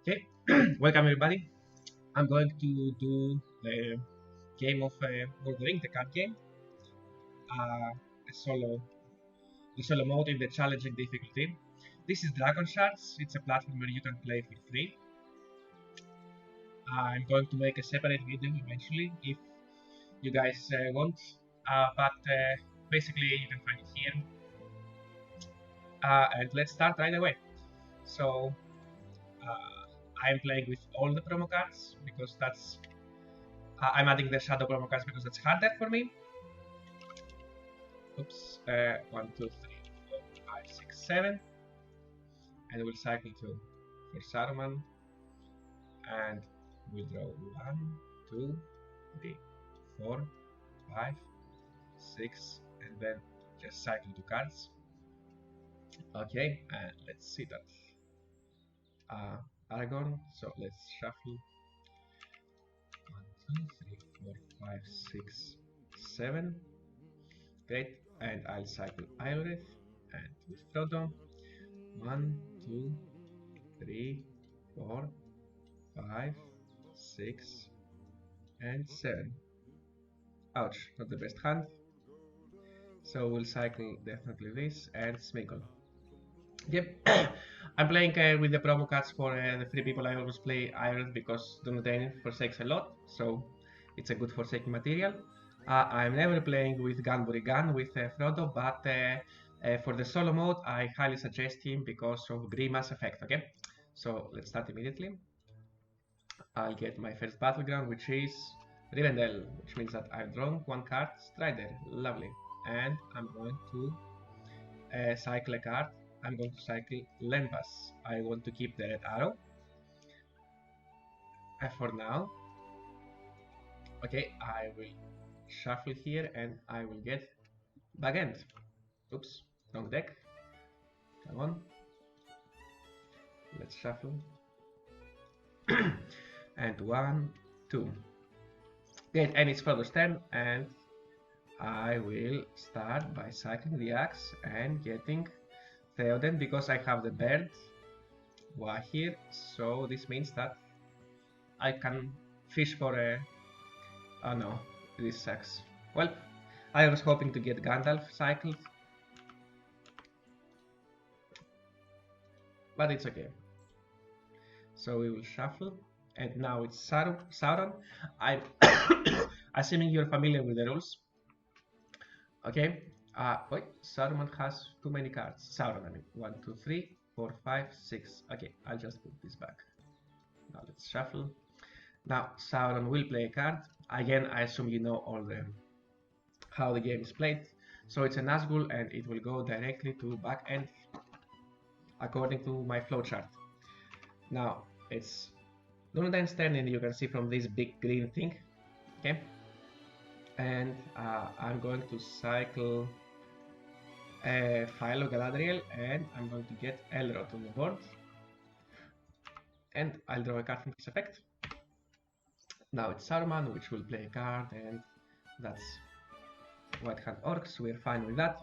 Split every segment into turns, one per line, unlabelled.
Okay, welcome everybody. I'm going to do the game of Bordering, the card game. A solo, the solo mode in the challenging difficulty. This is Dragon Shards. It's a platform where you can play for free. I'm going to make a separate video eventually if you guys want, but basically you can find it here. And let's start right away. So I'm playing with all the promo cards because that's I'm adding the shadow promo cards because that's harder for me. Oops, 1, 2, 3, 4, 5, 6, 7. And we'll cycle to for Saruman. And we'll draw 1, 2, 3, 4, 5, 6, and then just cycle 2 cards. Okay, and let's see that. Aragorn, so let's shuffle 1, 2, 3, 4, 5, 6, 7. Great, and I'll cycle Ioreth and with Frodo. 1, 2, 3, 4, 5, 6, and 7. Ouch, not the best hand. So we'll cycle definitely this and Smeagol. Yep, I'm playing with the promo cards for the free people. I always play Iron because Dunedain forsakes a lot, so it's a good forsaking material. I'm never playing with Gunbury Gun with Frodo, but for the solo mode, I highly suggest him because of Grimace effect. Okay, so let's start immediately. I'll get my first battleground, which is Rivendell, which means that I've drawn 1 card, Strider, lovely. And I'm going to cycle a card. I'm going to cycle Lembas. I want to keep the red arrow for now. Okay, I will shuffle here and I will get back end. Oops, wrong deck. Come on. Let's shuffle. And 1, 2. Great, and it's Frodo's turn, and I will start by cycling the axe and getting Theoden because I have the bird here, so this means that I can fish for a... Oh no, this sucks. Well, I was hoping to get Gandalf cycled, but it's okay. So we will shuffle, and now it's Sauron. I'm assuming you're familiar with the rules. Okay, wait, Saruman has too many cards. Sauron, I mean, 1, 2, 3, 4, 5, 6. Okay, I'll just put this back. Now let's shuffle. Now Sauron will play a card. Again, I assume you know all the how the game is played. So it's a Nazgul and it will go directly to back end according to my flowchart. Now it's Dunedain's turn, and you can see from this big green thing. Okay, and I'm going to cycle Philo Galadriel, and I'm going to get Elrond on the board, and I'll draw a card from his effect. Now it's Saruman, which will play a card, and that's White Hand Orcs. We're fine with that.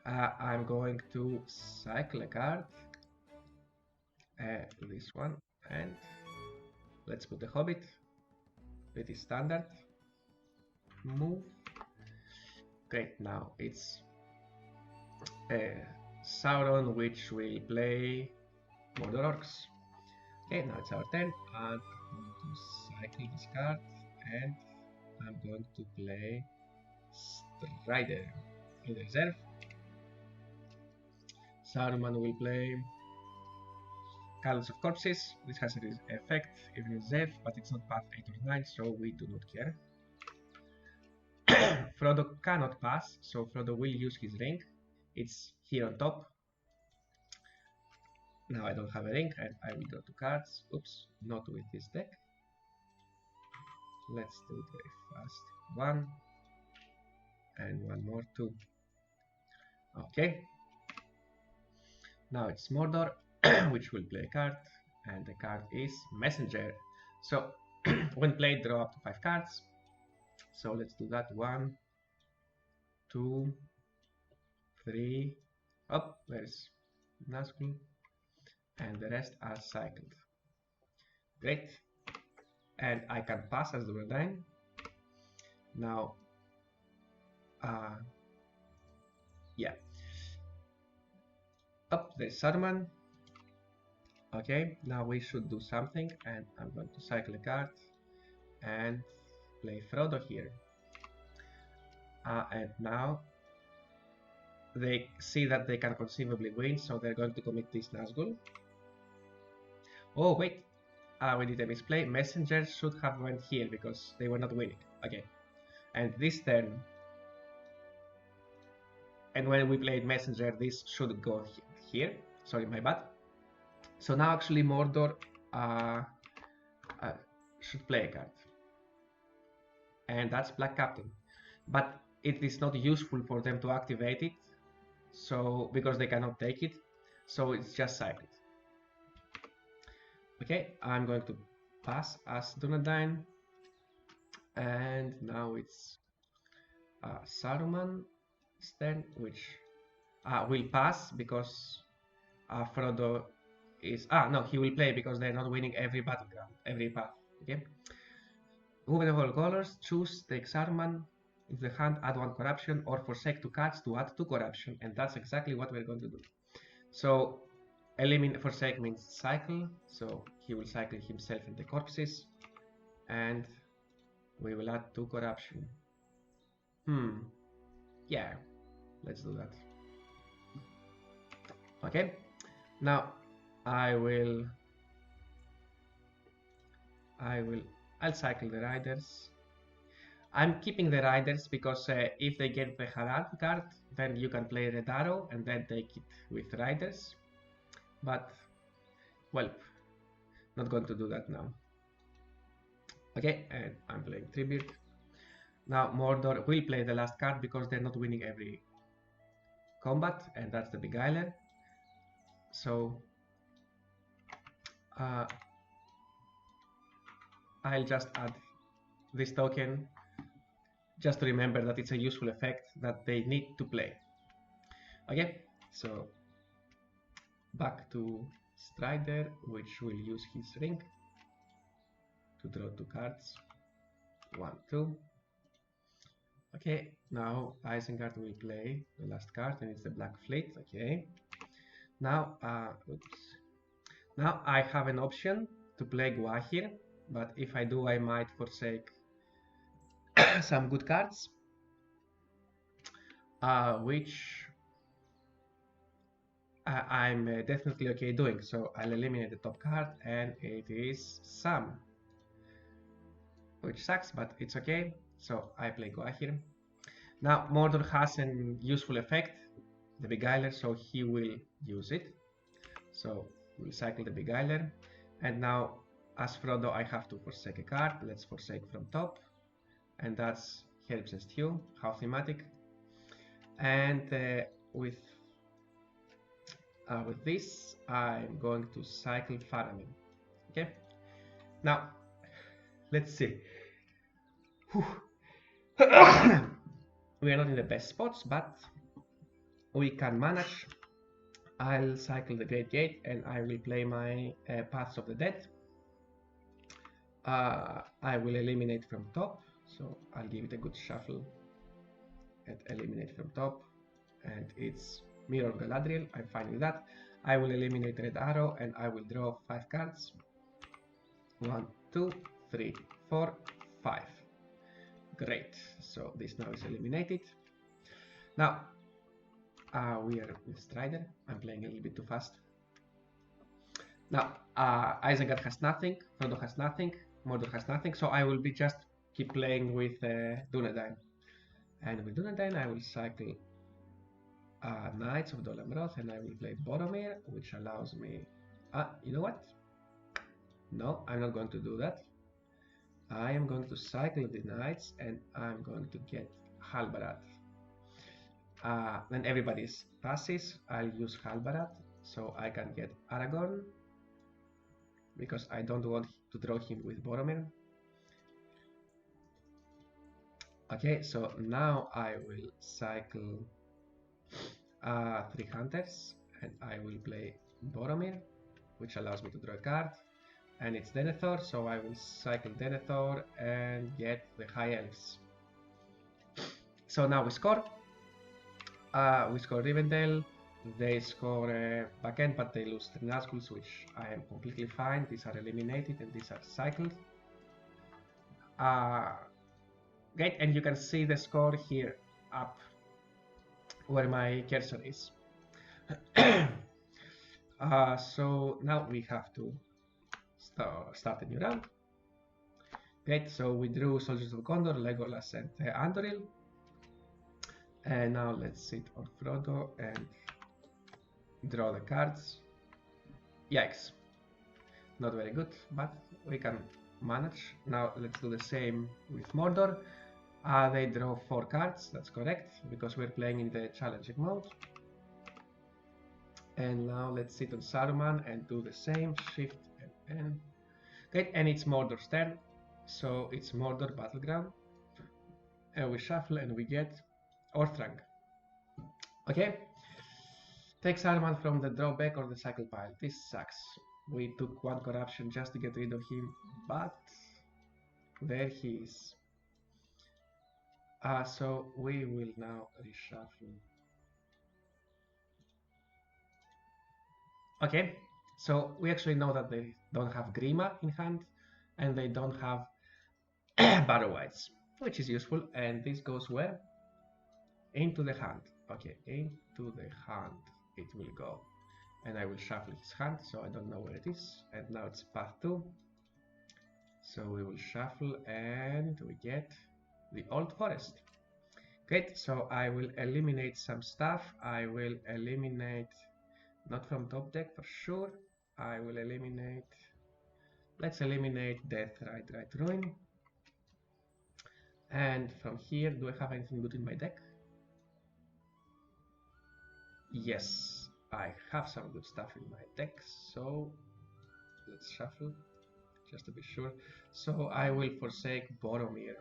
I'm going to cycle a card, this one, and let's put the Hobbit. Pretty standard move. Great, now it's Sauron, which will play Mordor Orcs. Okay, now it's our turn, and I'm going to cycle this card, and I'm going to play Strider in reserve. Saruman will play Candles of Corpses. This has an effect in reserve, but it's not path 8 or 9, so we do not care. Frodo cannot pass, so Frodo will use his ring. It's here on top. Now I don't have a ring, and I will draw 2 cards. Oops, not with this deck. Let's do it very fast. 1, and 1 more, 2. Okay. Now it's Mordor, which will play a card, and the card is Messenger. So when played, draw up to 5 cards. So let's do that. 1, 2, 3. Oh, there's Nazgul, and the rest are cycled. Great. And I can pass as Dunedain. Now, yeah. Up there's Saruman. Okay, now we should do something, and I'm going to cycle a card and play Frodo here. And now they see that they can conceivably win, so they're going to commit this Nazgul. Oh wait, we did a misplay. Messengers should have went here because they were not winning. Okay, and this turn, and when we played Messenger, this should go here. Sorry, my bad. So now actually Mordor should play a card, and that's Black Captain. But it is not useful for them to activate it, so because they cannot take it, so it's just cycled. Okay, I'm going to pass as Dunedain, and now it's Saruman's turn, which will pass because Frodo is no, he will play because they're not winning every battleground, every path. Okay. Moving all colors, choose, take Saruman. If the hand, add 1 corruption, or forsake 2 cards to add 2 corruption, and that's exactly what we're going to do. So, eliminate forsake means cycle, so he will cycle himself and the corpses, and we will add 2 corruption. Yeah, let's do that. Okay, now I'll cycle the riders. I'm keeping the riders because if they get the Harald card, then you can play Red Arrow and then take it with riders. But, well, not going to do that now. Okay, and I'm playing Tribute. Now Mordor will play the last card because they're not winning every combat, and that's the Beguiler. So I'll just add this token just to remember that it's a useful effect that they need to play. Okay, so back to Strider, which will use his ring to draw 2 cards. 1, 2. Okay, now Isengard will play the last card, and it's the Black Fleet. Okay. Now, Now I have an option to play Guahir, but if I do, I might forsake some good cards, which I'm definitely okay doing. So I'll eliminate the top card, and it is Sam, which sucks, but it's okay. So I play Guahir. Now Mordor has an useful effect, the Beguiler, so he will use it. So we'll cycle the Beguiler, and now as Frodo I have to forsake a card. Let's forsake from top, and that's Herbs and Stew. How thematic. And with this I'm going to cycle Faramir. Okay, now let's see. We are not in the best spots, but we can manage. I'll cycle the Great Gate, and I will play my Paths of the Dead. I will eliminate from top, so I'll give it a good shuffle and eliminate from top, and it's Mirror of Galadriel. I'm fine with that. I will eliminate Red Arrow, and I will draw 5 cards. 1, 2, 3, 4, 5. Great, so this now is eliminated. Now we are with Strider. I'm playing a little bit too fast. Now Isengard has nothing, Frodo has nothing, Mordor has nothing, so I will be just keep playing with Dunedain. And with Dunedain I will cycle Knights of Dol Amroth, and I will play Boromir, which allows me... you know what? No, I'm not going to do that. I am going to cycle the Knights, and I'm going to get Halbarad. Then everybody's passes. I'll use Halbarad, so I can get Aragorn, because I don't want to draw him with Boromir. Okay, so now I will cycle 3 hunters, and I will play Boromir, which allows me to draw a card. and it's Denethor, so I will cycle Denethor and get the High Elves. So now we score. We score Rivendell. They score backend, but they lose the Nazguls, which I am completely fine. These are eliminated and these are cycled. Great, and you can see the score here up where my cursor is. So now we have to start a new round. Great, so we drew Soldiers of Gondor, Legolas, and Andoril. And now let's sit on Frodo and draw the cards. Yikes. Not very good, but we can manage. Now let's do the same with Mordor. They draw 4 cards, that's correct, because we're playing in the challenging mode. And now let's sit on Saruman and do the same, Shift and N. Okay, and it's Mordor's turn, so it's Mordor Battleground. And we shuffle and we get Orthrang. Okay, take Saruman from the drawback or the cycle pile. This sucks. We took 1 corruption just to get rid of him, but there he is. So we will now reshuffle. Okay, so we actually know that they don't have Grima in hand, and they don't have Barrow Whites, which is useful, and this goes where? Into the hand. Okay, into the hand it will go. And I will shuffle his hand, so I don't know where it is. And now it's path 2. So we will shuffle and we get the Old Forest. Great, so I will eliminate some stuff. I will eliminate, not from top deck for sure. I will eliminate, let's eliminate Death, Right, Ruin. And from here, do I have anything good in my deck? Yes, I have some good stuff in my deck, so let's shuffle just to be sure. So I will forsake Boromir.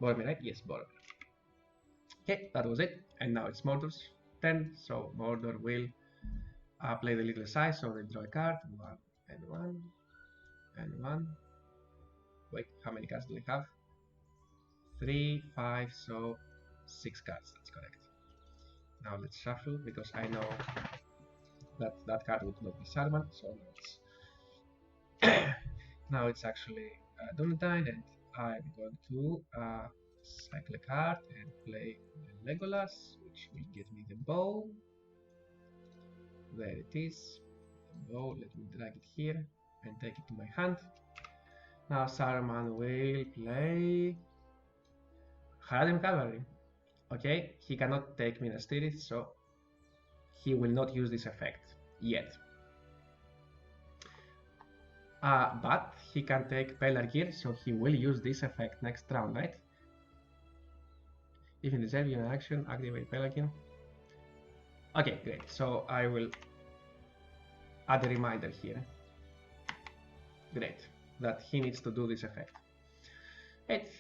Boromir, right? Yes, Boromir. Okay, that was it. And now it's Mordor's turn, so Mordor will play the little size, so they draw a card. 1 and 1 and 1. Wait, how many cards do they have? 3, 5, so 6 cards, that's correct. Now let's shuffle, because I know that that card would not be Saruman, so now it's actually Dunedain, and I'm going to cycle a card and play Legolas, which will get me the bow. There it is, the bow. Let me drag it here and take it to my hand. Now Saruman will play Haradrim Cavalry. Okay, he cannot take Minas Tirith, so he will not use this effect yet. But he can take Pelargir, so he will use this effect next round, right? If in reserve you an action, activate Pelargir. Okay, great. So I will add a reminder here. Great, that he needs to do this effect. Great.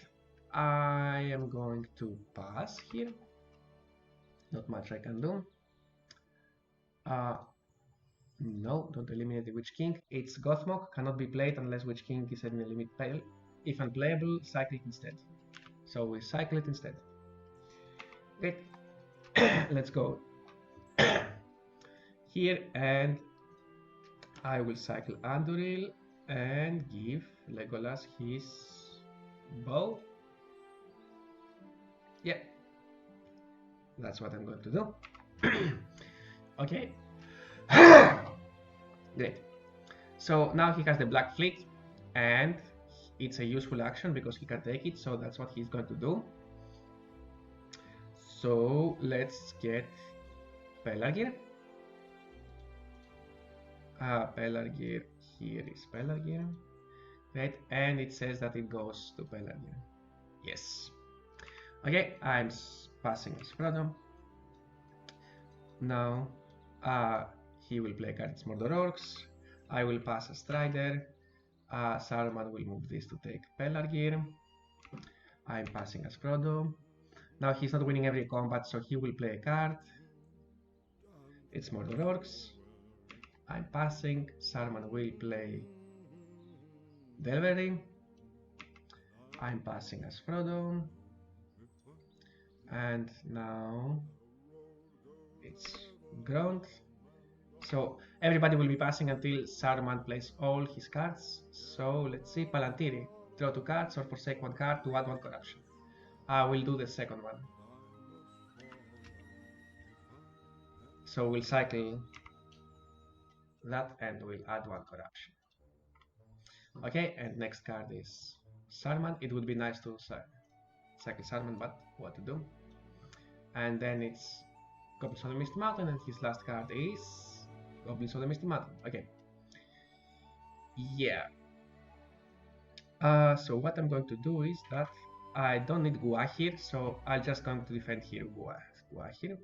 I am going to pass here. Not much I can do. No, don't eliminate the Witch King. It's Gothmog, cannot be played unless Witch King is in a limit pile. If unplayable, cycle it instead. So we cycle it instead. Great. Let's go here, and I will cycle Andoril and give Legolas his bow. Yeah, that's what I'm going to do. Okay. Great. So now he has the Black Fleet, and it's a useful action because he can take it, so that's what he's going to do. So let's get Pelargir. Pelargir, here is Pelargir. Right, and it says that it goes to Pelargir. Yes. Okay, I'm passing as Frodo. Now he will play cards Mordor Orcs. I will pass a Strider. Saruman will move this to take Pelargir. I'm passing as Frodo. Now he's not winning every combat, so he will play a card. It's Mordor Orcs. I'm passing. Sarman will play Delvery. I'm passing as Frodo. And now it's Grunt. So everybody will be passing until Saruman plays all his cards. So let's see, Palantiri. Draw 2 cards or forsake 1 card to add 1 corruption. I will do the second one. So we'll cycle that and we'll add 1 corruption. Okay, and next card is Saruman. It would be nice to cycle Saruman, but what to do? And then it's Goblins of the Misty Mountain, and his last card is Goblins of the Misty Mountain. Okay. Yeah. So what I'm going to do is that I don't need Gua here, so I'm just going to defend here Gua here.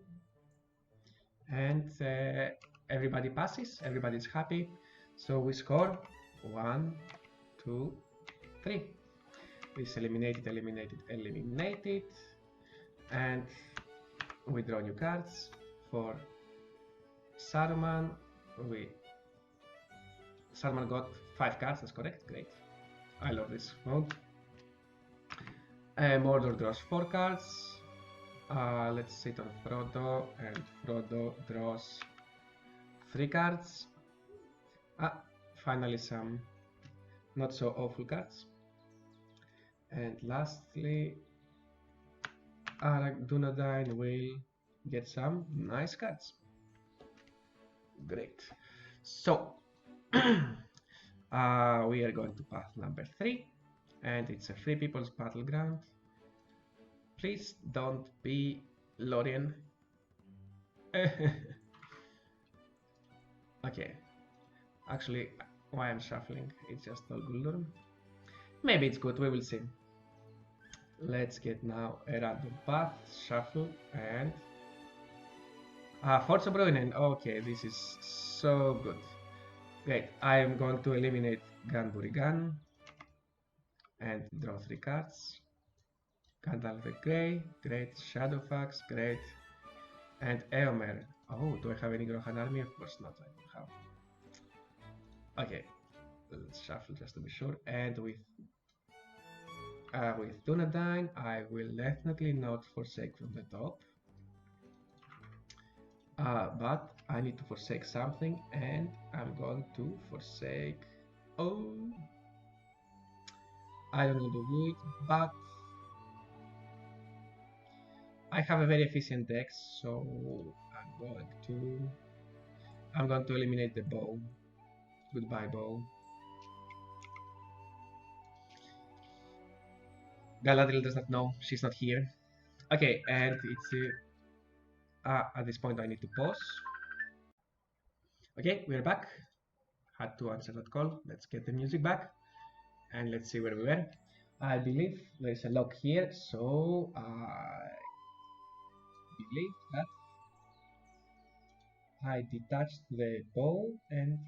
And everybody passes, everybody's happy. So we score 1, 2, 3. This eliminated, eliminated, eliminated. And we draw new cards for Saruman. Saruman got 5 cards, that's correct, great. I love this mode. Mordor draws 4 cards. Let's sit on Frodo, and Frodo draws 3 cards. Finally some not so awful cards. And lastly, Arag Dunedain will get some nice cards. Great. So we are going to path number 3, and it's a Free People's Battleground. Please don't be Lorien. Okay. Actually, why I'm shuffling, it's just all Guldur. Maybe it's good, we will see. Let's get now a random path, shuffle, and Forza Bruinen. Okay, this is so good. Great, I am going to eliminate Ganburigan and draw 3 cards. Gandalf the Grey, great. Shadowfax, great. And Eomer. Oh, do I have any Grohan army? Of course not, I don't have. Okay, let's shuffle just to be sure. And with Dunedain, I will definitely not forsake from the top. But I need to forsake something, and I'm going to forsake. Oh, I don't know the wood, but I have a very efficient deck, so I'm going to eliminate the bow. Goodbye, bow. Galadriel does not know, she's not here. Okay, and it's at this point I need to pause. Okay, we're back. Had to answer that call. Let's get the music back, and let's see where we were. I believe there's a lock here, so I believe that I detached the bow and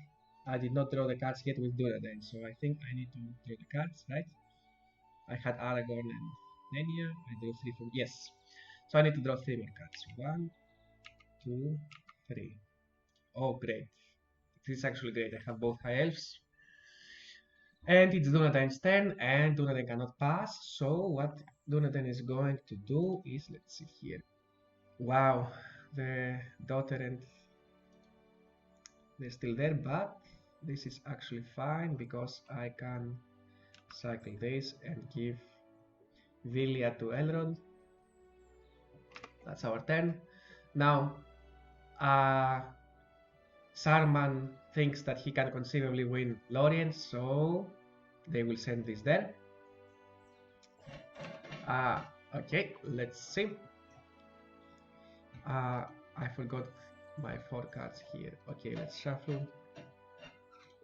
I did not draw the cards yet with Dunedain, so I think I need to draw the cards, right? I had Aragorn and Nenya. I drew 3 from yes. So I need to draw 3 more cards. 1, 2, 3. Oh, great. This is actually great. I have both high elves. And it's Dunedain's turn, and Dunedain cannot pass. So what Dunedain is going to do is, let's see here. Wow, the daughter and they're still there, but this is actually fine because I can cycle this and give Villia to Elrond. That's our turn. Now, Saruman thinks that he can conceivably win Lorien, so they will send this there. Okay, let's see. I forgot my 4 cards here. Okay, let's shuffle.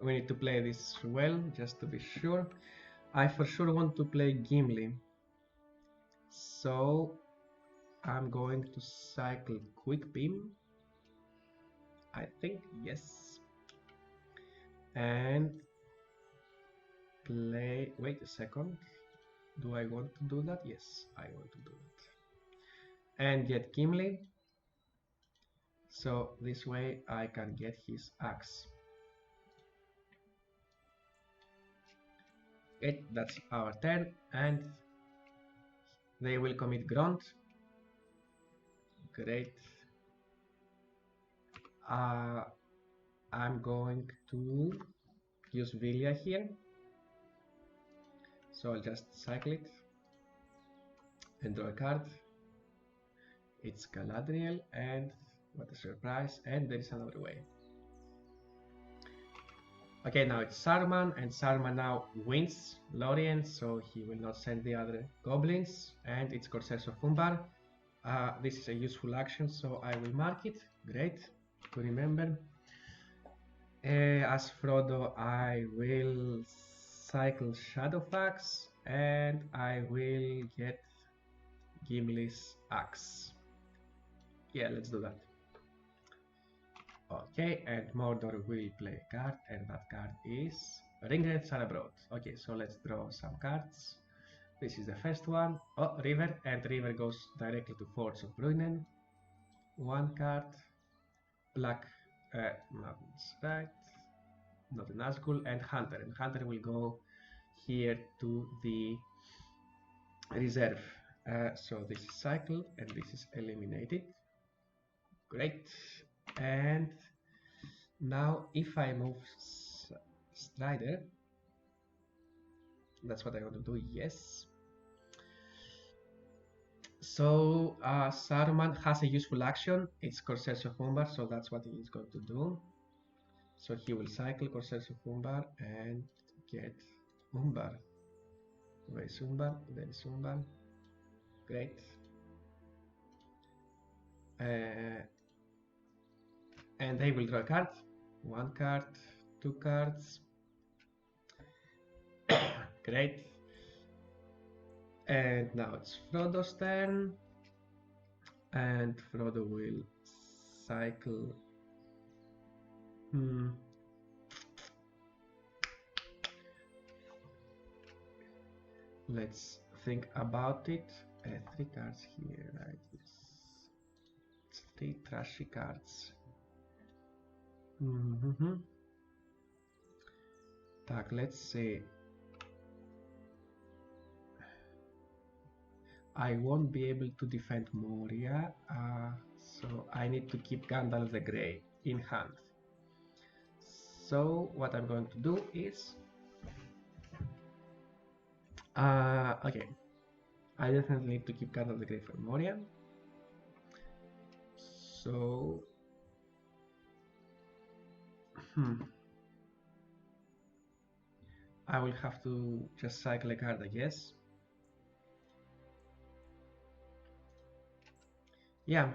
We need to play this well, just to be sure. I for sure want to play Gimli. So I'm going to cycle Quick Beam. I think, yes. And play, wait a second. Do I want to do that? Yes, I want to do that. And get Gimli. So this way I can get his axe. Okay, that's our turn, and they will commit grunt. Great. I'm going to use Villia here, so I'll just cycle it and draw a card. It's Galadriel, and what a surprise, and there is another way. Okay, now it's Saruman, and Saruman now wins Lorien, so he will not send the other goblins, and it's Corsairs of Umbar. This is a useful action, so I will mark it. Great to remember. As Frodo, I will cycle Shadowfax, and I will get Gimli's axe. Yeah, let's do that. Okay, and Mordor will play a card, and that card is Ringwraiths Are Abroad. Okay, so let's draw some cards. This is the first one. Oh, River, and River goes directly to Forge of Bruinen. One card. Black, that's right, not an Nazgul, and Hunter will go here to the reserve. So this is cycle, and this is eliminated. Great. And now if I move Strider, that's what I want to do, yes. So Saruman has a useful action, it's Corsairs of Umbar, so that's what he is going to do. So he will cycle Corsairs of Umbar and get Umbar. Where is Umbar? There is Umbar. Great. And they will draw a card. One card, two cards. Great. And now it's Frodo's turn. And Frodo will cycle. Let's think about it. Three cards here, right? Yes. It's three trashy cards. Так, let's see. I won't be able to defend Moria, so I need to keep Gandalf the Grey in hand. So what I'm going to do is, okay, I definitely need to keep Gandalf the Grey for Moria. So, I will have to just cycle a card, I guess. Yeah,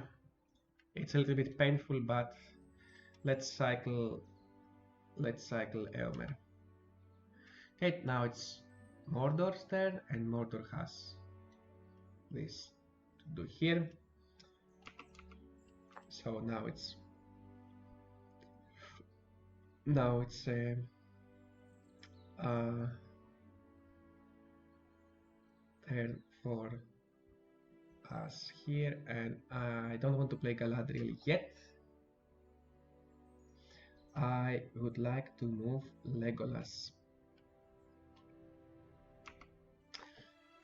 it's a little bit painful, but let's cycle Eomer. Okay, now it's Mordor's turn, and Mordor has this to do here. So now it's turn for us here, and I don't want to play Galadriel yet. I would like to move Legolas.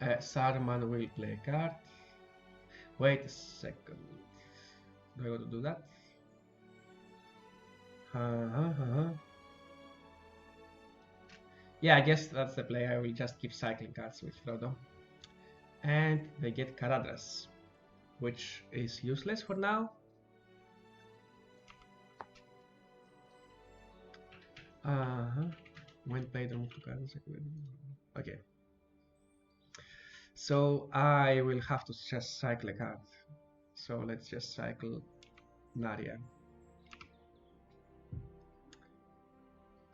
Saruman will play a card. Wait a second. Do I want to do that? Yeah, I guess that's the play. I will just keep cycling cards with Frodo. And they get Caradhras, which is useless for now. When played, remove two cards. Okay. So I will have to just cycle a card. So let's just cycle Narya.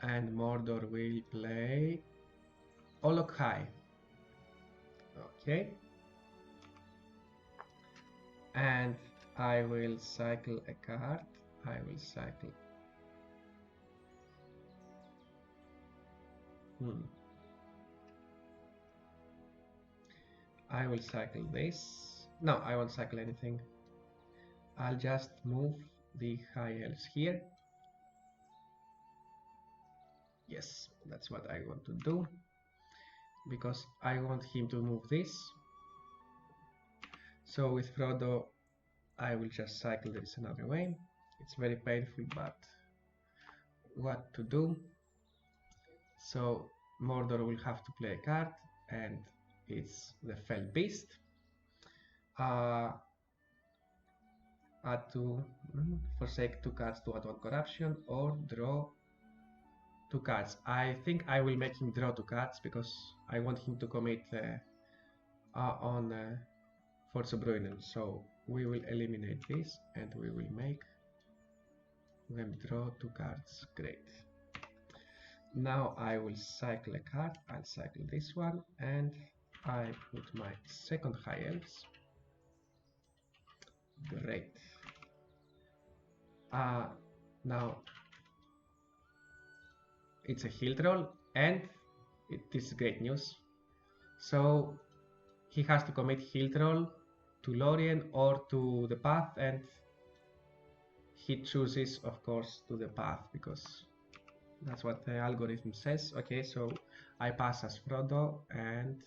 And Mordor will play Olokhai. Okay. And I will cycle a card. I will cycle. I will cycle this. No, I won't cycle anything. I'll just move the high elves here. Yes, that's what I want to do. because I want him to move this. So with Frodo, I will just cycle this another way. It's very painful, but what to do? So Mordor will have to play a card, and it's the Fell Beast. Add two, forsake 2 cards to add 1 corruption, or draw 2 cards. I think I will make him draw 2 cards because I want him to commit on Forza Bruinen. So we will eliminate this and we will make them draw 2 cards. Great. Now I will cycle a card. I'll cycle this one and I put my second High Elves. Great. Now it's a heal troll and this is great news. So he has to commit heal troll to Lorien or to the path, and he chooses of course to the path because that's what the algorithm says. Okay, so I pass as Frodo, and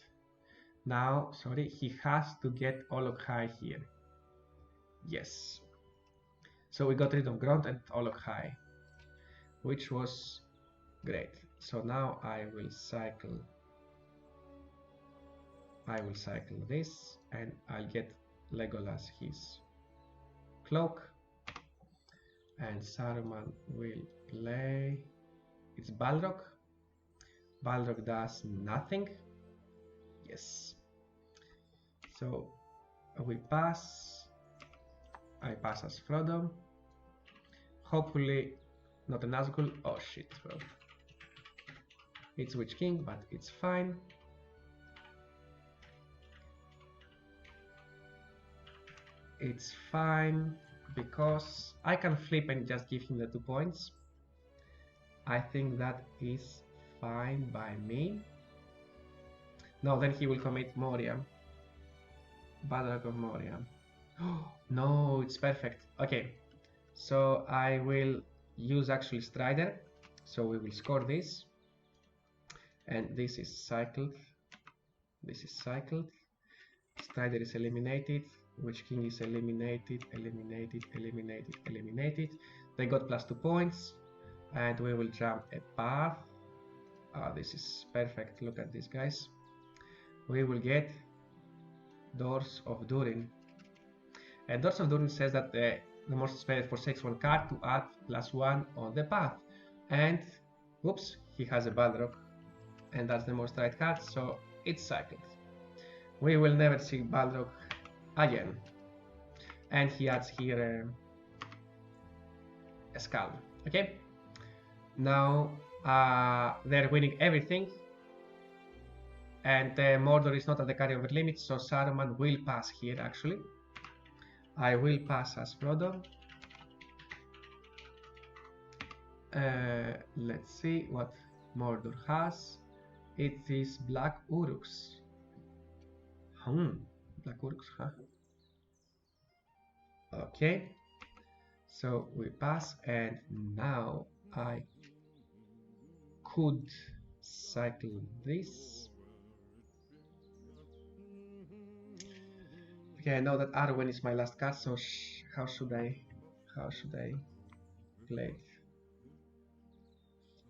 now, sorry, he has to get Olog High here. Yes. So we got rid of Grunt and Olog High, which was great. So now I will cycle this, and I'll get Legolas his cloak, and Saruman will play. It's Balrog. Balrog does nothing. Yes. So we pass. I pass as Frodo. Hopefully not a Nazgul. Oh shit, bro. It's Witch King, but it's fine. It's fine because I can flip and just give him the 2 points. I think that is fine by me. No, then he will commit Moria. Balrog of Moria. No, it's perfect. Okay, so I will use actually Strider. So we will score this. And this is cycled. This is cycled. Strider is eliminated. Witch King is eliminated, eliminated, eliminated, eliminated. They got plus 2 points. And we will jump a path. This is perfect. Look at this, guys. We will get Doors of Durin. And Doors of Durin says that the monster spell forsakes 1 card to add +1 on the path. And, oops, he has a Balrog. And that's the most right card, so it's cycled. We will never see Balrog again. And he adds here a skull. Okay? Now they're winning everything. And Mordor is not at the carryover limit, so Saruman will pass here actually. I will pass as Frodo. Let's see what Mordor has. It is Black Uruks. Black Uruks, huh? Okay. So we pass, and now I could cycle this. Okay, I know that Arwen is my last card, so how should I play it?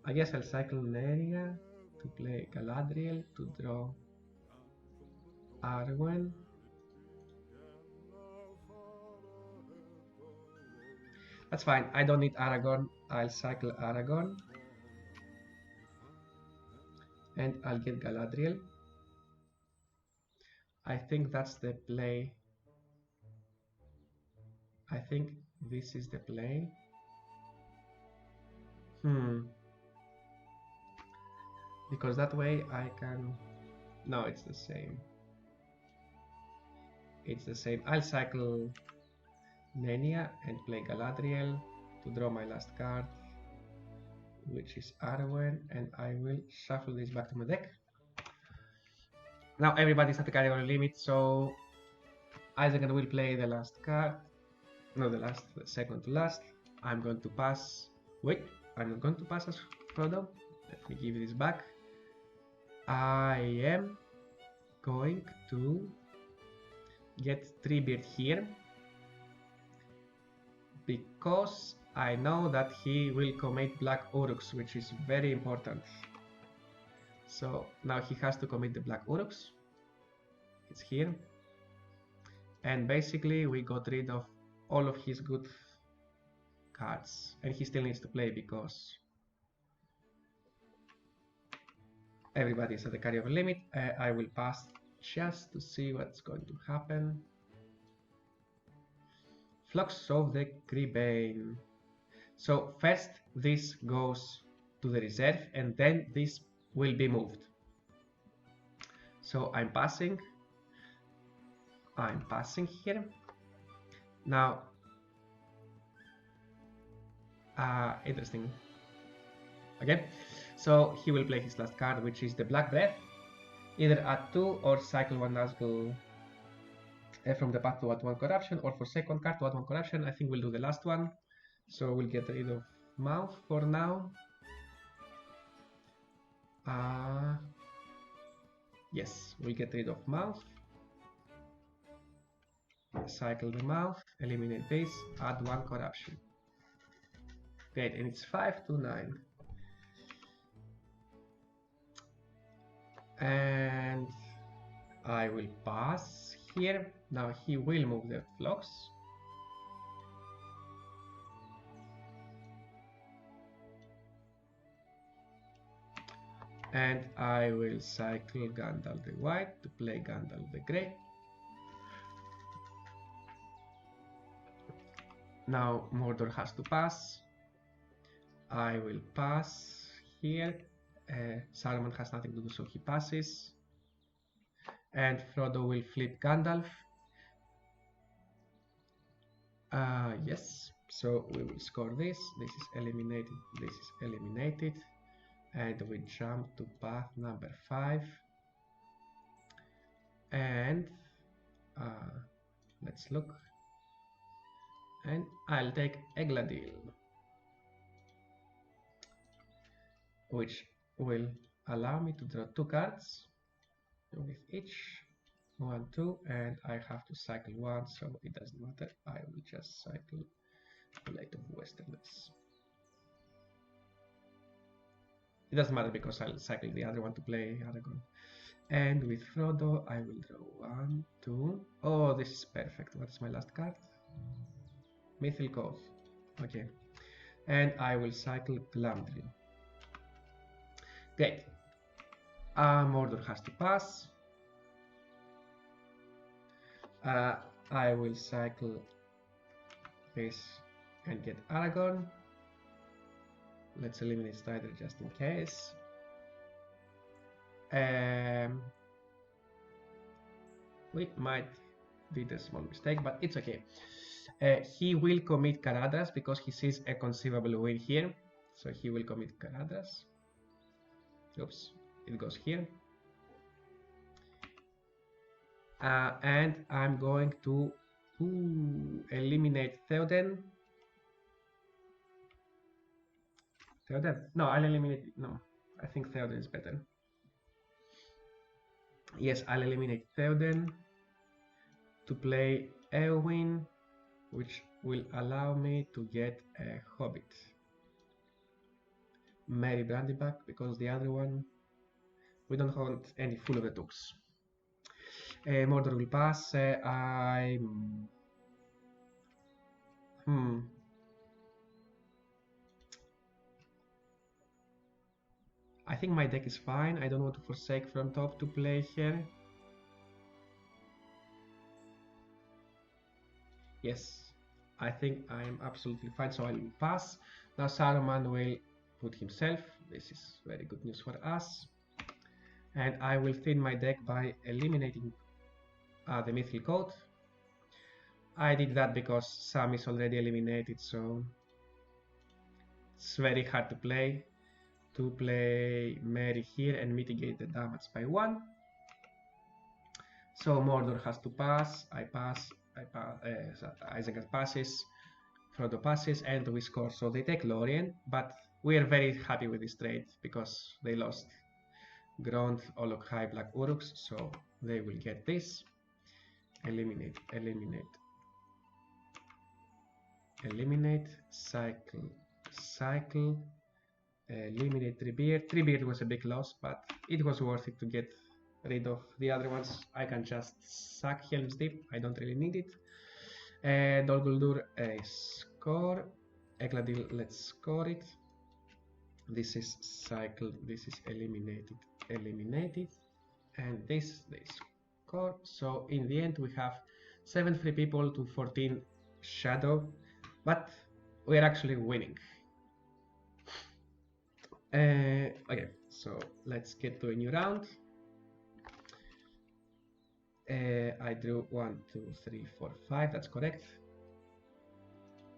I guess I'll cycle Neria to play Galadriel to draw Arwen. That's fine, I don't need Aragorn. I'll cycle Aragorn and I'll get Galadriel. I think that's the play. I think this is the play. Because that way I can... No, it's the same. It's the same. I'll cycle Nenia and play Galadriel to draw my last card, which is Arwen, and I will shuffle this back to my deck. Now everybody's at the carryover limit, so Isengard will play the last card. No, the second to last. I'm going to pass. Wait, I'm not going to pass as Frodo. Let me give this back. I am going to get Treebeard here because I know that he will commit Black Uruks, which is very important. So now he has to commit the Black Uruks. It's here. And basically we got rid of all of his good cards. And he still needs to play because everybody is at the carryover limit. I will pass just to see what's going to happen. Flux of the Creebane. So first this goes to the reserve and then this will be moved. So I'm passing here. Now, interesting. Okay, so he will play his last card, which is the Black Breath. Either add 2 or cycle 1 Nazgul from the path to add 1 corruption, or for second card to add 1 corruption. I think we'll do the last one. So we'll get rid of Mouth for now. Yes, we'll get rid of Mouth. Cycle the Mouth, eliminate this, add 1 corruption. Great, and it's 5 to 9. And I will pass here. Now he will move the Flux. And I will cycle Gandalf the White to play Gandalf the Grey. Now Mordor has to pass. I will pass here. Saruman has nothing to do, so he passes. And Frodo will flip Gandalf. Yes, so we will score this. This is eliminated, this is eliminated. And we jump to path number 5. And let's look. And I'll take Egladil, which will allow me to draw 2 cards with each 1, 2, and I have to cycle 1, so it doesn't matter. I will just cycle Blade of Westerners. It doesn't matter because I'll cycle the other one to play Aragorn. And with Frodo, I will draw 1, 2. Oh, this is perfect. What is my last card? Mithril Cove. Okay. And I will cycle Glamdring. Great. Mordor has to pass. I will cycle this and get Aragorn. Let's eliminate Strider just in case. We might did a small mistake, but it's okay. He will commit Caradhras because he sees a conceivable win here. So he will commit Caradhras. Oops, it goes here. And I'm going to eliminate Theoden. Theoden? No, I'll eliminate. No, I think Theoden is better. Yes, I'll eliminate Theoden to play Eowyn, which will allow me to get a Hobbit. Merry Brandybuck, because the other one, we don't want any Fool of the Tooks. Mordor will pass. I think my deck is fine. I don't want to forsake from top to play here. Yes, I think I'm absolutely fine, so I will pass. Now Saruman will put himself. This is very good news for us. And I will thin my deck by eliminating the Mithril Coat. I did that because Sam is already eliminated, so it's very hard to play Merry here and mitigate the damage by 1. So Mordor has to pass. I pass. Isengard passes. Frodo passes, and we score. So they take Lorien, but we are very happy with this trade because they lost Grond, Olok, High, Black, Uruks, so they will get this. Eliminate, eliminate, eliminate, cycle, cycle, eliminate Treebeard. Treebeard was a big loss, but it was worth it to get rid of the other ones. I can just sack Helm's Deep, I don't really need it. Dol Guldur, score. Egladil, let's score it. This is cycled, this is eliminated, eliminated, and this they score. So in the end we have 7 free people to 14 shadow, but we're actually winning. Okay, so let's get to a new round. I drew 1, 2, 3, 4, 5, that's correct.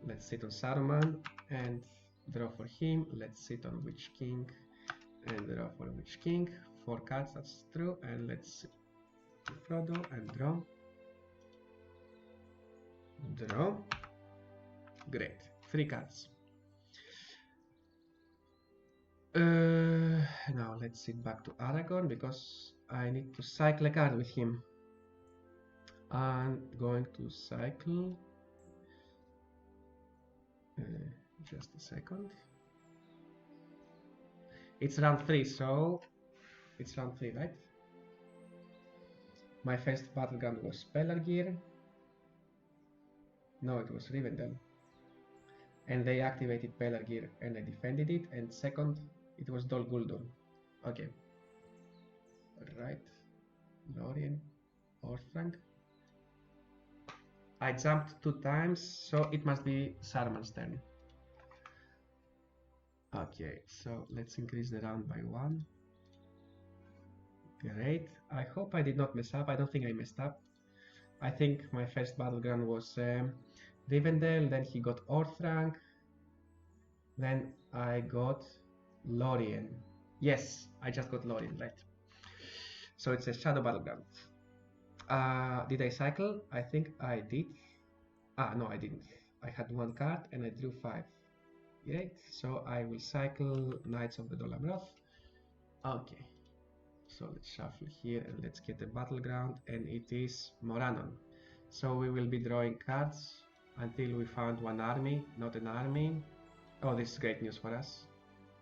Let's sit on Saruman and draw for him. Let's sit on Witch King and draw for Witch King. 4 cards, that's true. And let's Frodo and draw. Draw. Great. 3 cards. Now let's sit back to Aragorn because I need to cycle a card with him. I'm going to cycle. Just a second. It's round 3, so it's round 3, right? My first battleground was Pelargir. No, it was Rivendell. And they activated Pelargir and I defended it. And second, it was Dol Guldur. Okay. Right. Lorien. Orthrang. I jumped 2 times, so it must be Saruman's turn. Okay, so let's increase the round by 1. Great. I hope I did not mess up. I don't think I messed up. I think my first battleground was Rivendell, then he got Orthrang, then I got Lorien. Yes, I just got Lorien, right. So it's a shadow battleground. Did I cycle? I think I did. No, I didn't. I had 1 card and I drew 5. Great, so I will cycle Knights of the Dolamroth. Okay, so let's shuffle here and let's get a battleground, and it is Morannon. So we will be drawing cards until we found 1 army, not an army. Oh, this is great news for us.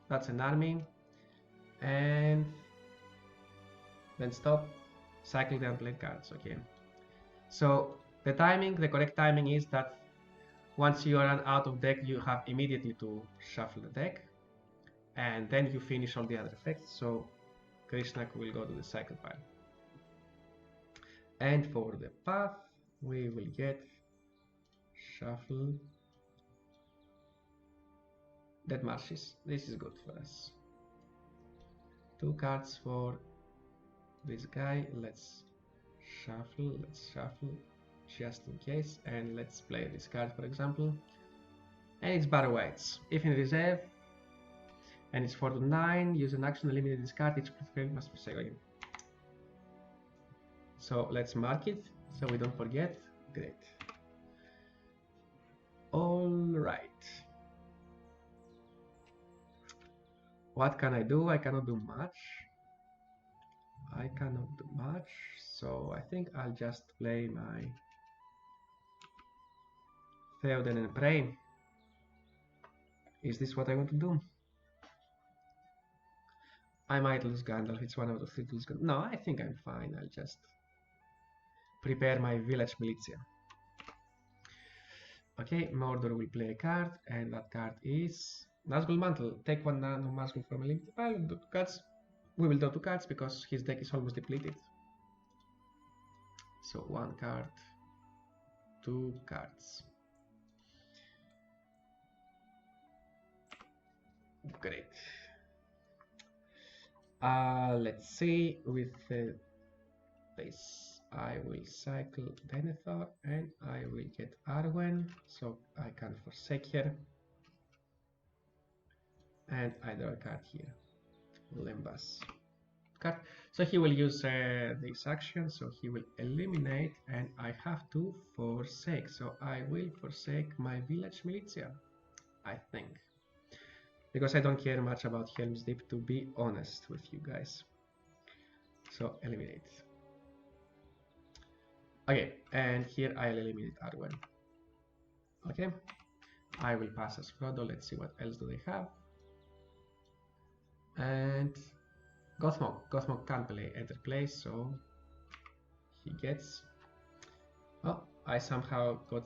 That's an army. And then stop, cycle the unplayed cards, okay. So the timing, the correct timing is that once you run out of deck, you have immediately to shuffle the deck, and then you finish all the other effects. So Krishnak will go to the cycle pile. And for the path, we will get shuffle Dead Marshes. This is good for us. 2 cards for this guy. Let's shuffle just in case, and let's play this card, for example. And it's Barrow Whites. If in reserve, and it's 4 to 9, use an action, eliminate this card, each player must forsake again. So let's mark it so we don't forget. Great. Alright. What can I do? I cannot do much. So I think I'll just play my Theoden and Prey. Is this what I want to do? I might lose Gandalf. It's 1 out of 3 to lose Gandalf. No, I think I'm fine. I'll just prepare my village militia. Okay, Mordor will play a card, and that card is Nazgul Mantle. Take 1 Nazgul from a limited pile and do 2 cards. We will do 2 cards because his deck is almost depleted. So 1 card, 2 cards. Great. Let's see with this. I will cycle Denethor and I will get Arwen, so I can forsake her. And I draw a card here, Lembas card. So he will use this action, so he will eliminate, and I have to forsake. So I will forsake my village militia, I think. Because I don't care much about Helm's Deep, to be honest with you guys. So eliminate. Okay, and here I'll eliminate Arwen. Okay, I will pass as Frodo. Let's see what else do they have. And Gothmog can't play enter place, so he gets. Oh, I somehow got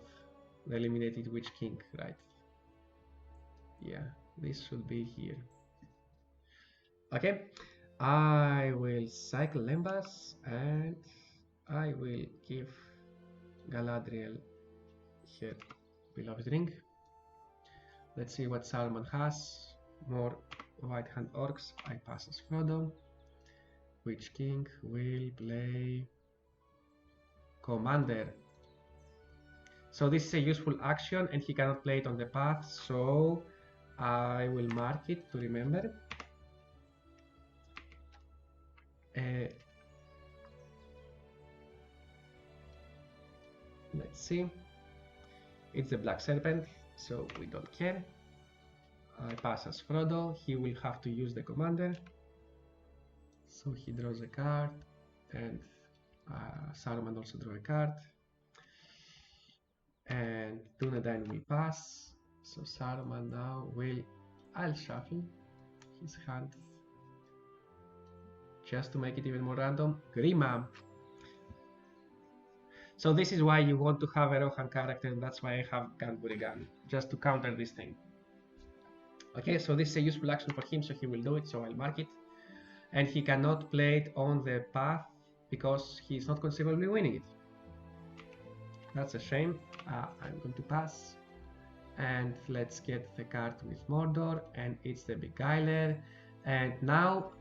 the eliminated Witch King, right? Yeah, this should be here. Okay, I will cycle Lembas and I will give Galadriel her beloved ring. Let's see what Saruman has. More White Hand Orcs. I pass as Frodo. Witch King will play Commander. So this is a useful action and he cannot play it on the path, so I will mark it to remember. Let's see. It's the Black Serpent, so we don't care. I pass as Frodo. He will have to use the commander. So he draws a card, and Saruman also draws a card. And Dunedain will pass. So Saruman now will. I'll shuffle his hand just to make it even more random. Grima. So this is why you want to have a Rohan character, and that's why I have Gangurigan, just to counter this thing. Okay, so this is a useful action for him, so he will do it, so I'll mark it. And he cannot play it on the path because he's not conceivably winning it. That's a shame. I'm going to pass. And let's get the card with Mordor, and it's the Beguiler. And now,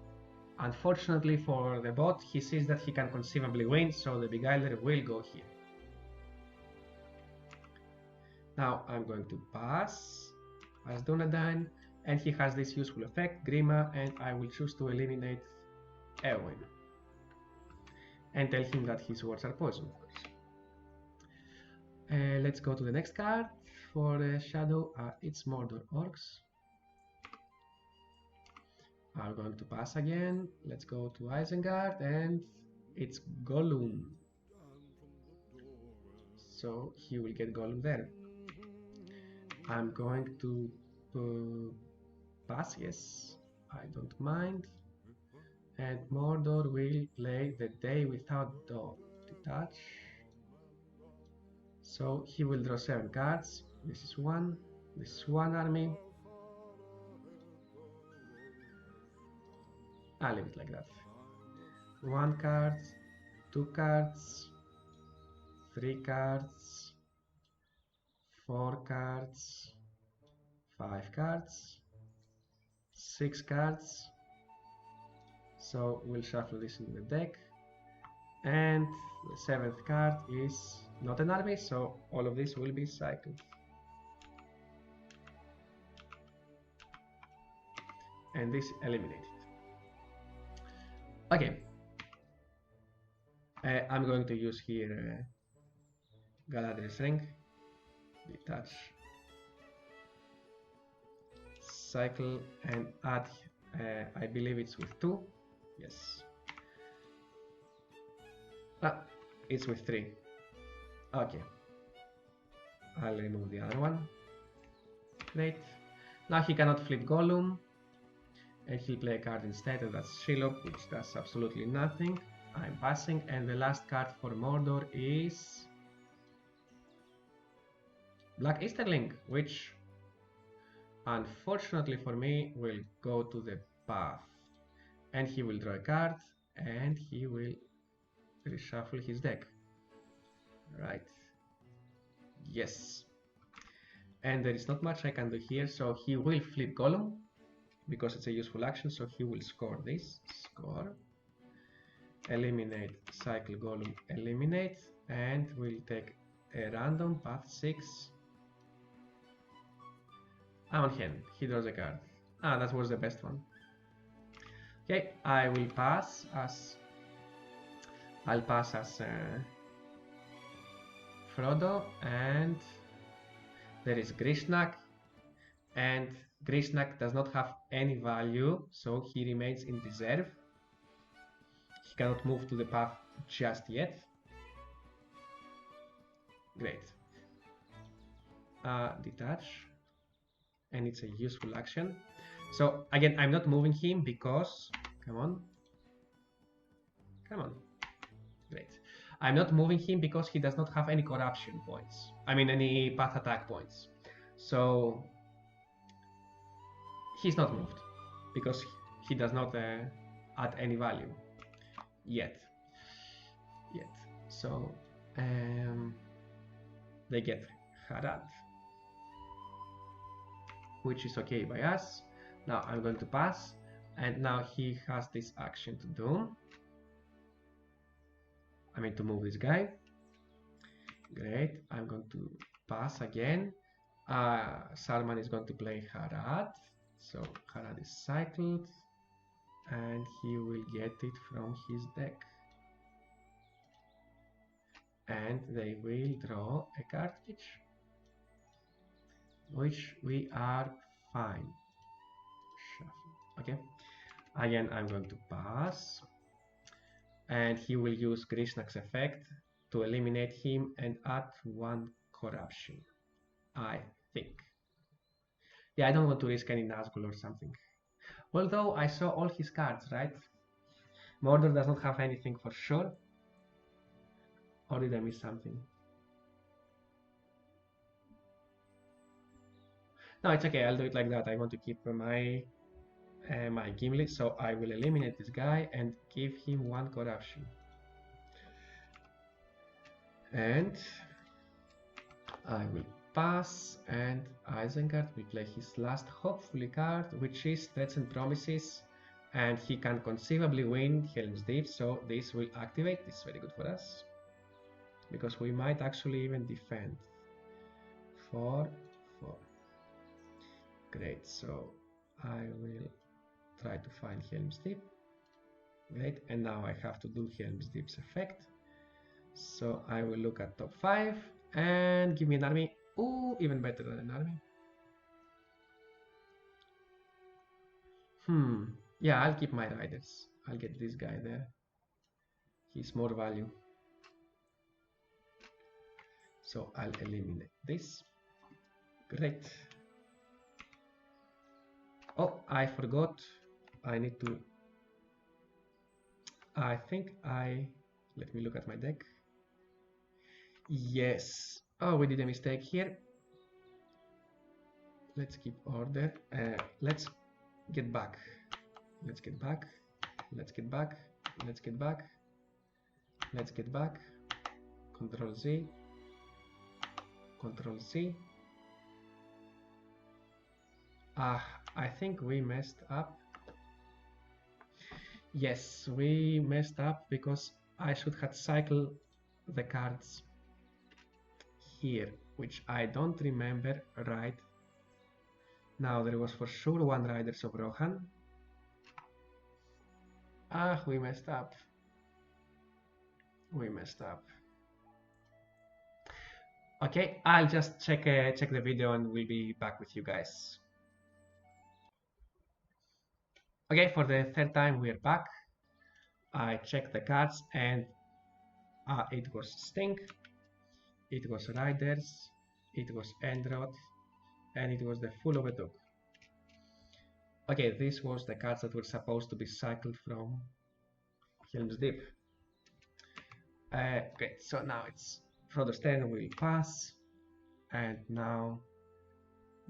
unfortunately for the bot, he sees that he can conceivably win, so the Beguiler will go here. Now I'm going to pass as Dunedain, and he has this useful effect, Grima, and I will choose to eliminate Eowyn. And tell him that his words are poison, of course. Let's go to the next card for Shadow. It's Mordor Orcs. I'm going to pass again. Let's go to Isengard, and it's Gollum. So he will get Gollum there. I'm going to pass, yes, I don't mind. And Mordor will play the Day Without Dawn. Detach. So he will draw 7 cards. This is one army. I'll leave it like that. 1 card, 2 cards, 3 cards, 4 cards, 5 cards, 6 cards. So we'll shuffle this in the deck. And the 7th card is not an army, so all of this will be cycled. And this eliminated. Okay. I'm going to use here Galadriel's ring. Detach. Cycle and add, I believe it's with 2. Yes. It's with 3. Okay. I'll remove the other one. Great. Now he cannot flip Gollum. And he'll play a card instead, and that's Shelob, which does absolutely nothing. I'm passing. And the last card for Mordor is Black Easterling, which unfortunately for me will go to the path. And he will draw a card, and he will reshuffle his deck. Right. Yes. And there is not much I can do here, so he will flip Gollum because it's a useful action, so he will score this. Score. Eliminate, cycle Gollum, eliminate, and we'll take a random path 6. On him, he draws a card. That was the best one. Okay, I will pass as Frodo, and there is Grishnak, and Grishnak does not have any value, so he remains in reserve. he cannot move to the path just yet. Great. Detach, and it's a useful action. So again, I'm not moving him because, come on, great. I'm not moving him because he does not have any corruption points. I mean, any path attack points. So he's not moved because he does not add any value yet. So they get Harad, which is okay by us. Now I'm going to pass, and now he has this action to do. I mean, to move this guy. Great. I'm going to pass again. Salman is going to play Harad. So Harad is cycled, and he will get it from his deck. And they will draw a cartridge, which we are fine. Shuffle. Okay. Again, I'm going to pass, and he will use Grishnak's effect to eliminate him and add 1 corruption, I think. Yeah, I don't want to risk any Nazgul or something. Although I saw all his cards, right? Mordor does not have anything for sure. Or did I miss something? No, it's okay. I'll do it like that. I want to keep my my Gimli, so I will eliminate this guy and give him 1 corruption. And I will pass, and Isengard will play his last hopefully card, which is Threats and Promises, and he can conceivably win Helm's Deep, so this will activate. This is very good for us, because we might actually even defend. 4, 4. Great, so I will try to find Helm's Deep. Great, and now I have to do Helm's Deep's effect. So I will look at top 5 and give me an army. Ooh, even better than an army. Yeah, I'll keep my riders. I'll get this guy there. He's more value. So I'll eliminate this. Great. Oh, I forgot. I need to... I think let me look at my deck. Yes. Oh, we did a mistake here. Let's keep order. Let's get back. Let's get back. Let's get back. Let's get back. Let's get back. Control Z. Control C. I think we messed up. Yes, we messed up because I should have cycled the cards here, which I don't remember right now. There was for sure 1 Riders of Rohan. We messed up. We messed up. Okay, I'll just check the video and we'll be back with you guys. Okay, for the 3rd time we are back. I checked the cards and it was Sting, it was Riders, it was Endrod, and it was the Fool of a Dog. Okay, this was the cards that were supposed to be cycled from Helm's Deep. Great, so now it's Frodo's turn, will pass, and now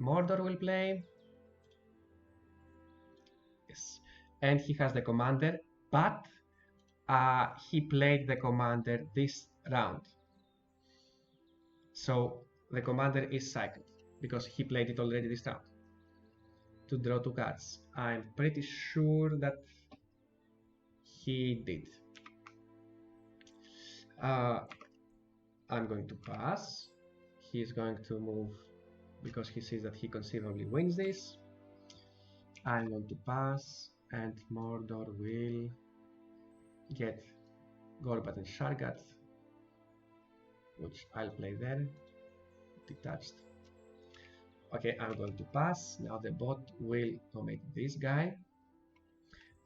Mordor will play. Yes, and he has the commander, but he played the commander this round. So the commander is cycled because he played it already this round. To draw 2 cards. I'm pretty sure that he did. I'm going to pass. He's going to move because he sees that he conceivably wins this. I'm going to pass, and Mordor will get Gorbat and Shargat, which I'll play there. Detached. Okay, I'm going to pass. Now the bot will commit this guy.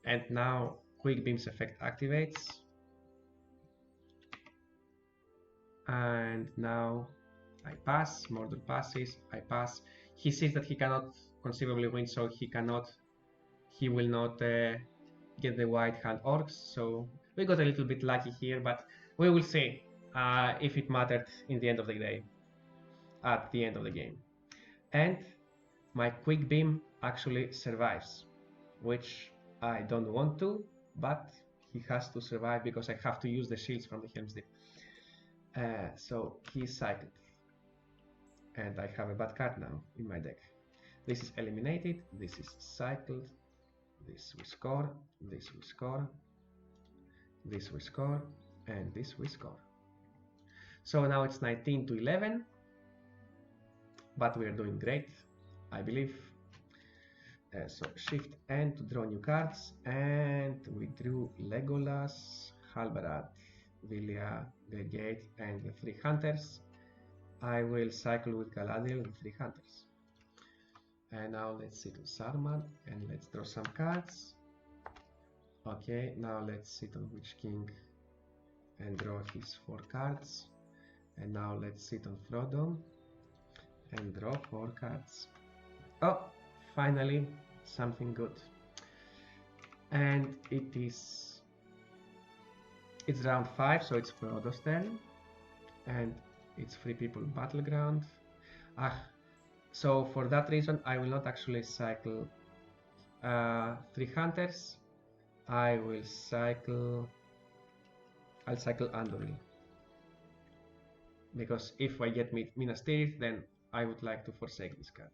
And now quick beams effect activates. And now I pass, Mordor passes, I pass. He sees that he cannot conceivably win, so he will not get the white hand orcs. So we got a little bit lucky here, but we will see if it mattered in the end of the day, at the end of the game. And my quick beam actually survives, which I don't want to, but he has to survive because I have to use the shields from the Helm's Deep. So he's cycled, and I have a bad card now in my deck. This is eliminated, this is cycled, this we score, this we score, this we score, and this we score. So now it's 19 to 11, but we are doing great, I believe. So Shift N to draw new cards, and we drew Legolas, Halbarad, Vilya, Gregate, and the 3 hunters. I will cycle with Galadriel and 3 hunters. And now let's sit on Saruman and let's draw some cards. Okay, now let's sit on Witch King and draw his 4 cards. And now let's sit on Frodo and draw 4 cards. Oh, finally something good. And it's round 5, so it's Frodo's turn. And it's 3 people battleground. So for that reason I will not actually cycle 3 hunters. I'll cycle Andoril, because if I get Minas Tirith, then I would like to forsake this card.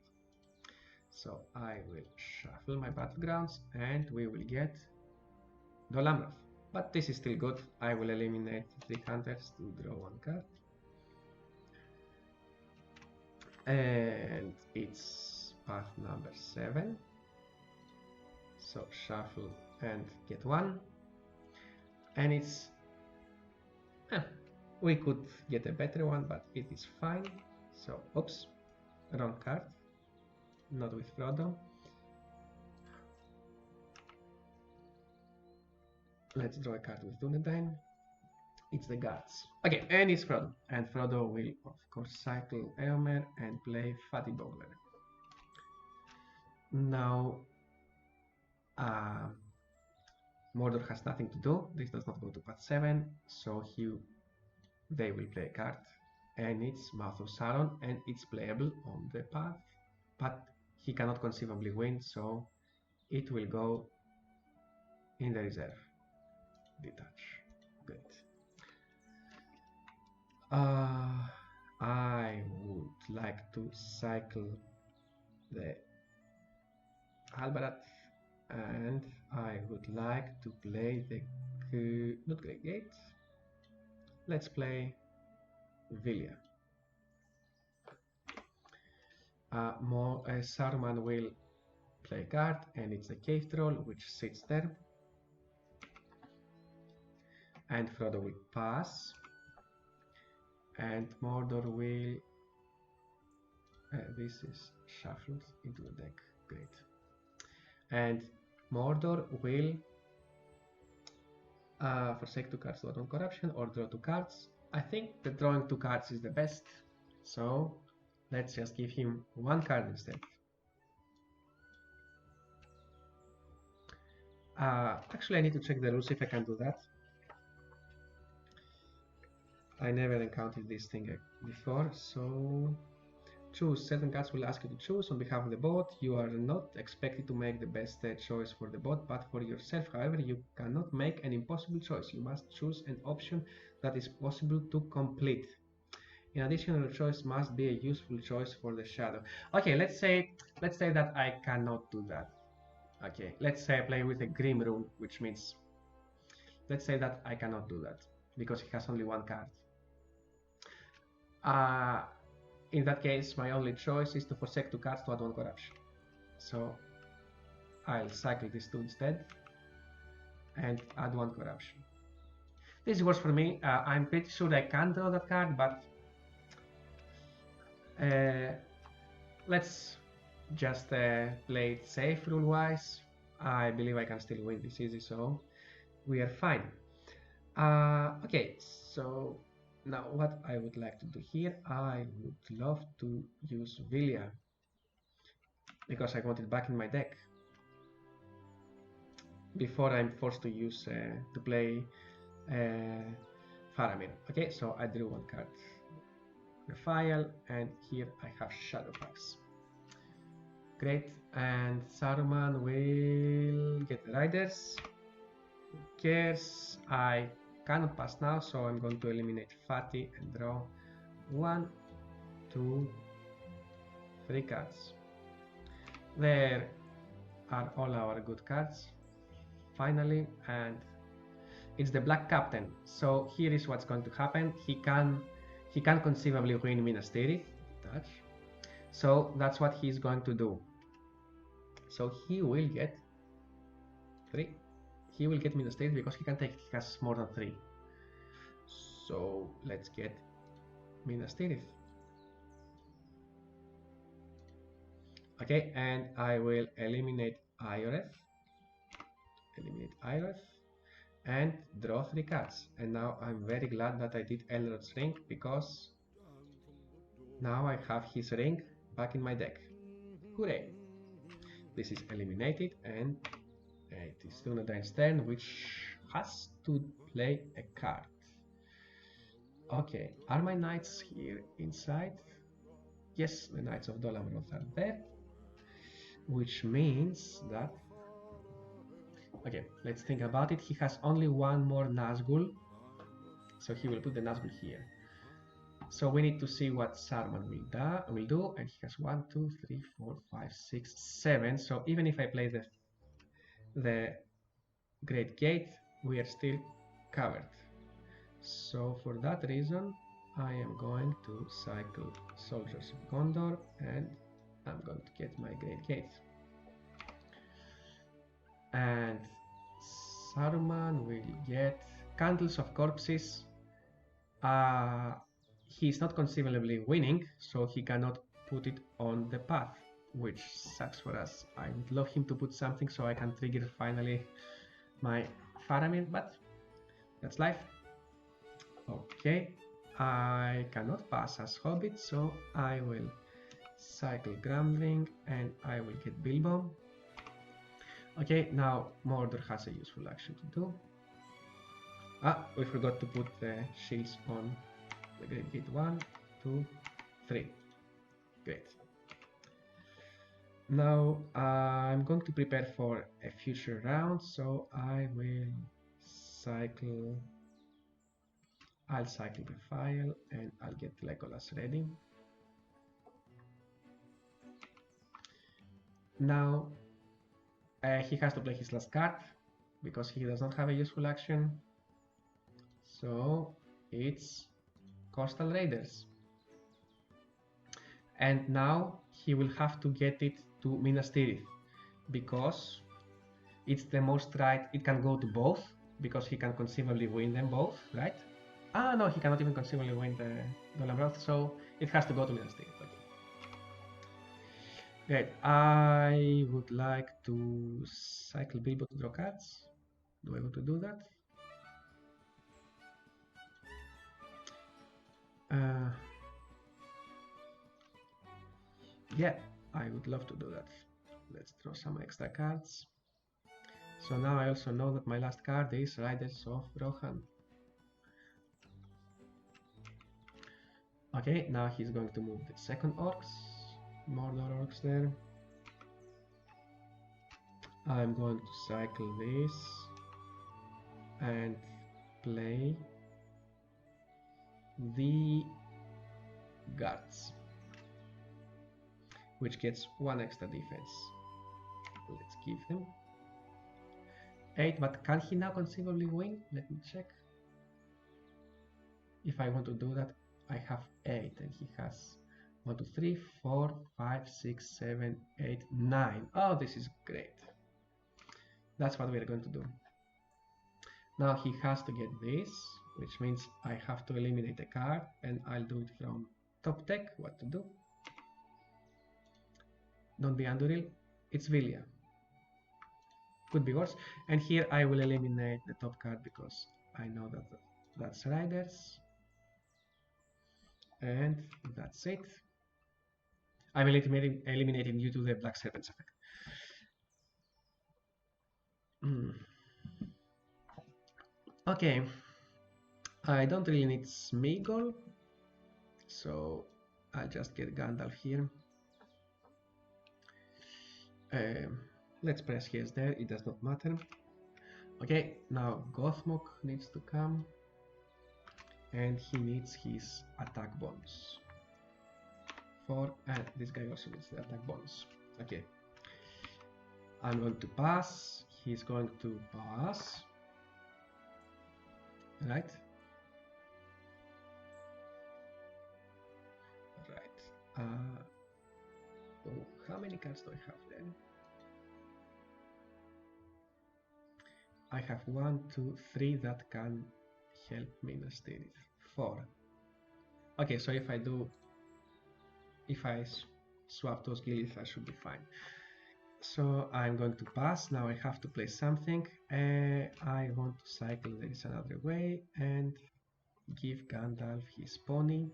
So I will shuffle my battlegrounds and we will get Dol Amroth. But this is still good. I will eliminate 3 hunters to draw 1 card. And it's path number 7. So shuffle and get 1. And it's... we could get a better one, but it is fine. So, oops, wrong card. Not with Frodo. Let's draw a card with Dunedain. It's the guards. Okay, and it's Frodo. And Frodo will, of course, cycle Eomer and play Fatty Bowler. Now, Mordor has nothing to do. This does not go to path 7, so they will play a card. And it's Mouth of Sauron, and it's playable on the path. But he cannot conceivably win, so it will go in the reserve. Detach. Good. I would like to cycle the Halbarad, and I would like to play the not Gregate. Let's play Vilya. Saruman will play a card, and it's a Cave Troll, which sits there. And Frodo will pass. And Mordor will... this is shuffled into the deck. Great. And Mordor will forsake 2 cards to add 1 corruption or draw 2 cards. I think that drawing 2 cards is the best. So let's just give him 1 card instead. Actually, I need to check the rules if I can do that. I never encountered this thing before, so choose. Certain cards will ask you to choose on behalf of the bot. You are not expected to make the best choice for the bot, but for yourself. However, you cannot make an impossible choice. You must choose an option that is possible to complete. In addition, your choice must be a useful choice for the shadow. Okay, let's say that I cannot do that. Okay, let's say I play with a Grim rule, which means, let's say that I cannot do that because he has only 1 card. In that case, my only choice is to forsake 2 cards to add 1 corruption. So I'll cycle these 2 instead and add 1 corruption. This works for me. I'm pretty sure I can draw that card, but let's just play it safe rule-wise. I believe I can still win this easy, so we are fine. Okay, so now what I would like to do here, I would love to use Villia because I want it back in my deck before I'm forced to use to play Faramir. Okay, so I drew one card, Raphael, and here I have Shadowfax. Great, and Saruman will get the riders. Who cares? I cannot pass now, so I'm going to eliminate Fatty and draw 1, 2, 3 cards. There are all our good cards, finally, and it's the Black Captain. So here is what's going to happen. He can conceivably win Minas Tirith, touch. So that's what he's going to do. So he will get 3. He will get Minas Tirith because he has more than 3. So let's get Minas Tirith. Okay, and I will eliminate Ioreth, and draw 3 cards. And now I'm very glad that I did Elrod's Ring because now I have his ring back in my deck. Hooray! This is eliminated, and it is Dunedain's turn, which has to play a card. Okay, are my knights here inside? Yes, the Knights of Dolamroth are there, which means that... Okay, let's think about it. He has only one more Nazgul, so he will put the Nazgul here. So we need to see what Saruman will do, and he has 1, 2, 3, 4, 5, 6, 7. So even if I play the Great Gate, we are still covered. So for that reason, I am going to cycle Soldiers of Gondor, and I'm going to get my Great Gate. And Saruman will get Candles of Corpses. He's not conceivably winning, so he cannot put it on the path, which sucks for us. I would love him to put something so I can trigger finally my Faramir, but that's life. Okay, I cannot pass as Hobbit, so I will cycle Grumbling and I will get Bilbo. Okay, now Mordor has a useful action to do. We forgot to put the shields on the Great Gate. 1, 2, 3. Great. Now I'm going to prepare for a future round, so I will cycle... I'll cycle the file and I'll get Legolas ready. Now he has to play his last card because he does not have a useful action. So it's Coastal Raiders. And now he will have to get it to Minas Tirith because it's the most right. It can go to both because he can conceivably win them both, right? No, he cannot even conceivably win the Dolamroth, so it has to go to Minas Tirith. Okay. Great. I would like to cycle Bilbo to draw cards. Do I want to do that? Yeah, I would love to do that. Let's draw some extra cards. So now I also know that my last card is Riders of Rohan. Okay, now he's going to move the second orcs. Mordor orcs there. I'm going to cycle this and play the guards, which gets 1 extra defense. Let's give them 8, but can he now conceivably win? Let me check. If I want to do that, I have 8 and he has 1, 2, 3, 4, 5, 6, 7, 8, 9. Oh, this is great. That's what we're going to do. Now he has to get this, which means I have to eliminate a card, and I'll do it from top deck. What to do? Don't be Anduril, it's Villia. Could be worse. And here I will eliminate the top card because I know that that's riders. And that's it. I'm eliminating due to the Black Serpents effect. Okay. I don't really need Smeagol, so I'll just get Gandalf here. Let's press yes there, it does not matter. Okay, now Gothmog needs to come, and he needs his attack bonus. And this guy also needs the attack bonus. Okay, I'm going to pass, he's going to pass, right? Oh, how many cards do I have then? I have 1, 2, 3 that can help me instead. 4. Okay, so if I swap those gills, I should be fine. So I'm going to pass. Now I have to play something. I want to cycle. There is another way, and give Gandalf his pony.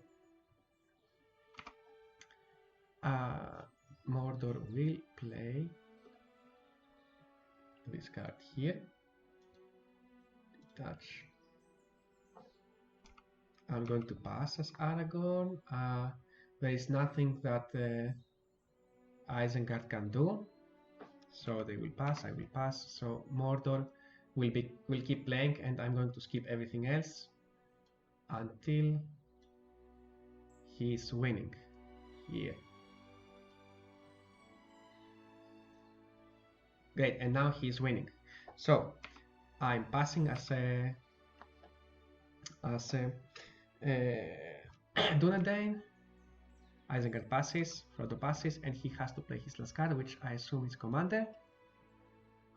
Mordor will play this card here. Touch. I'm going to pass as Aragorn. There is nothing that Isengard can do, so they will pass. I will pass. So Mordor will keep playing, and I'm going to skip everything else until he's winning here. Great, and now he's winning. So I'm passing as a Dunedain. Isengard passes, Frodo passes, and he has to play his last card, which I assume is Commander.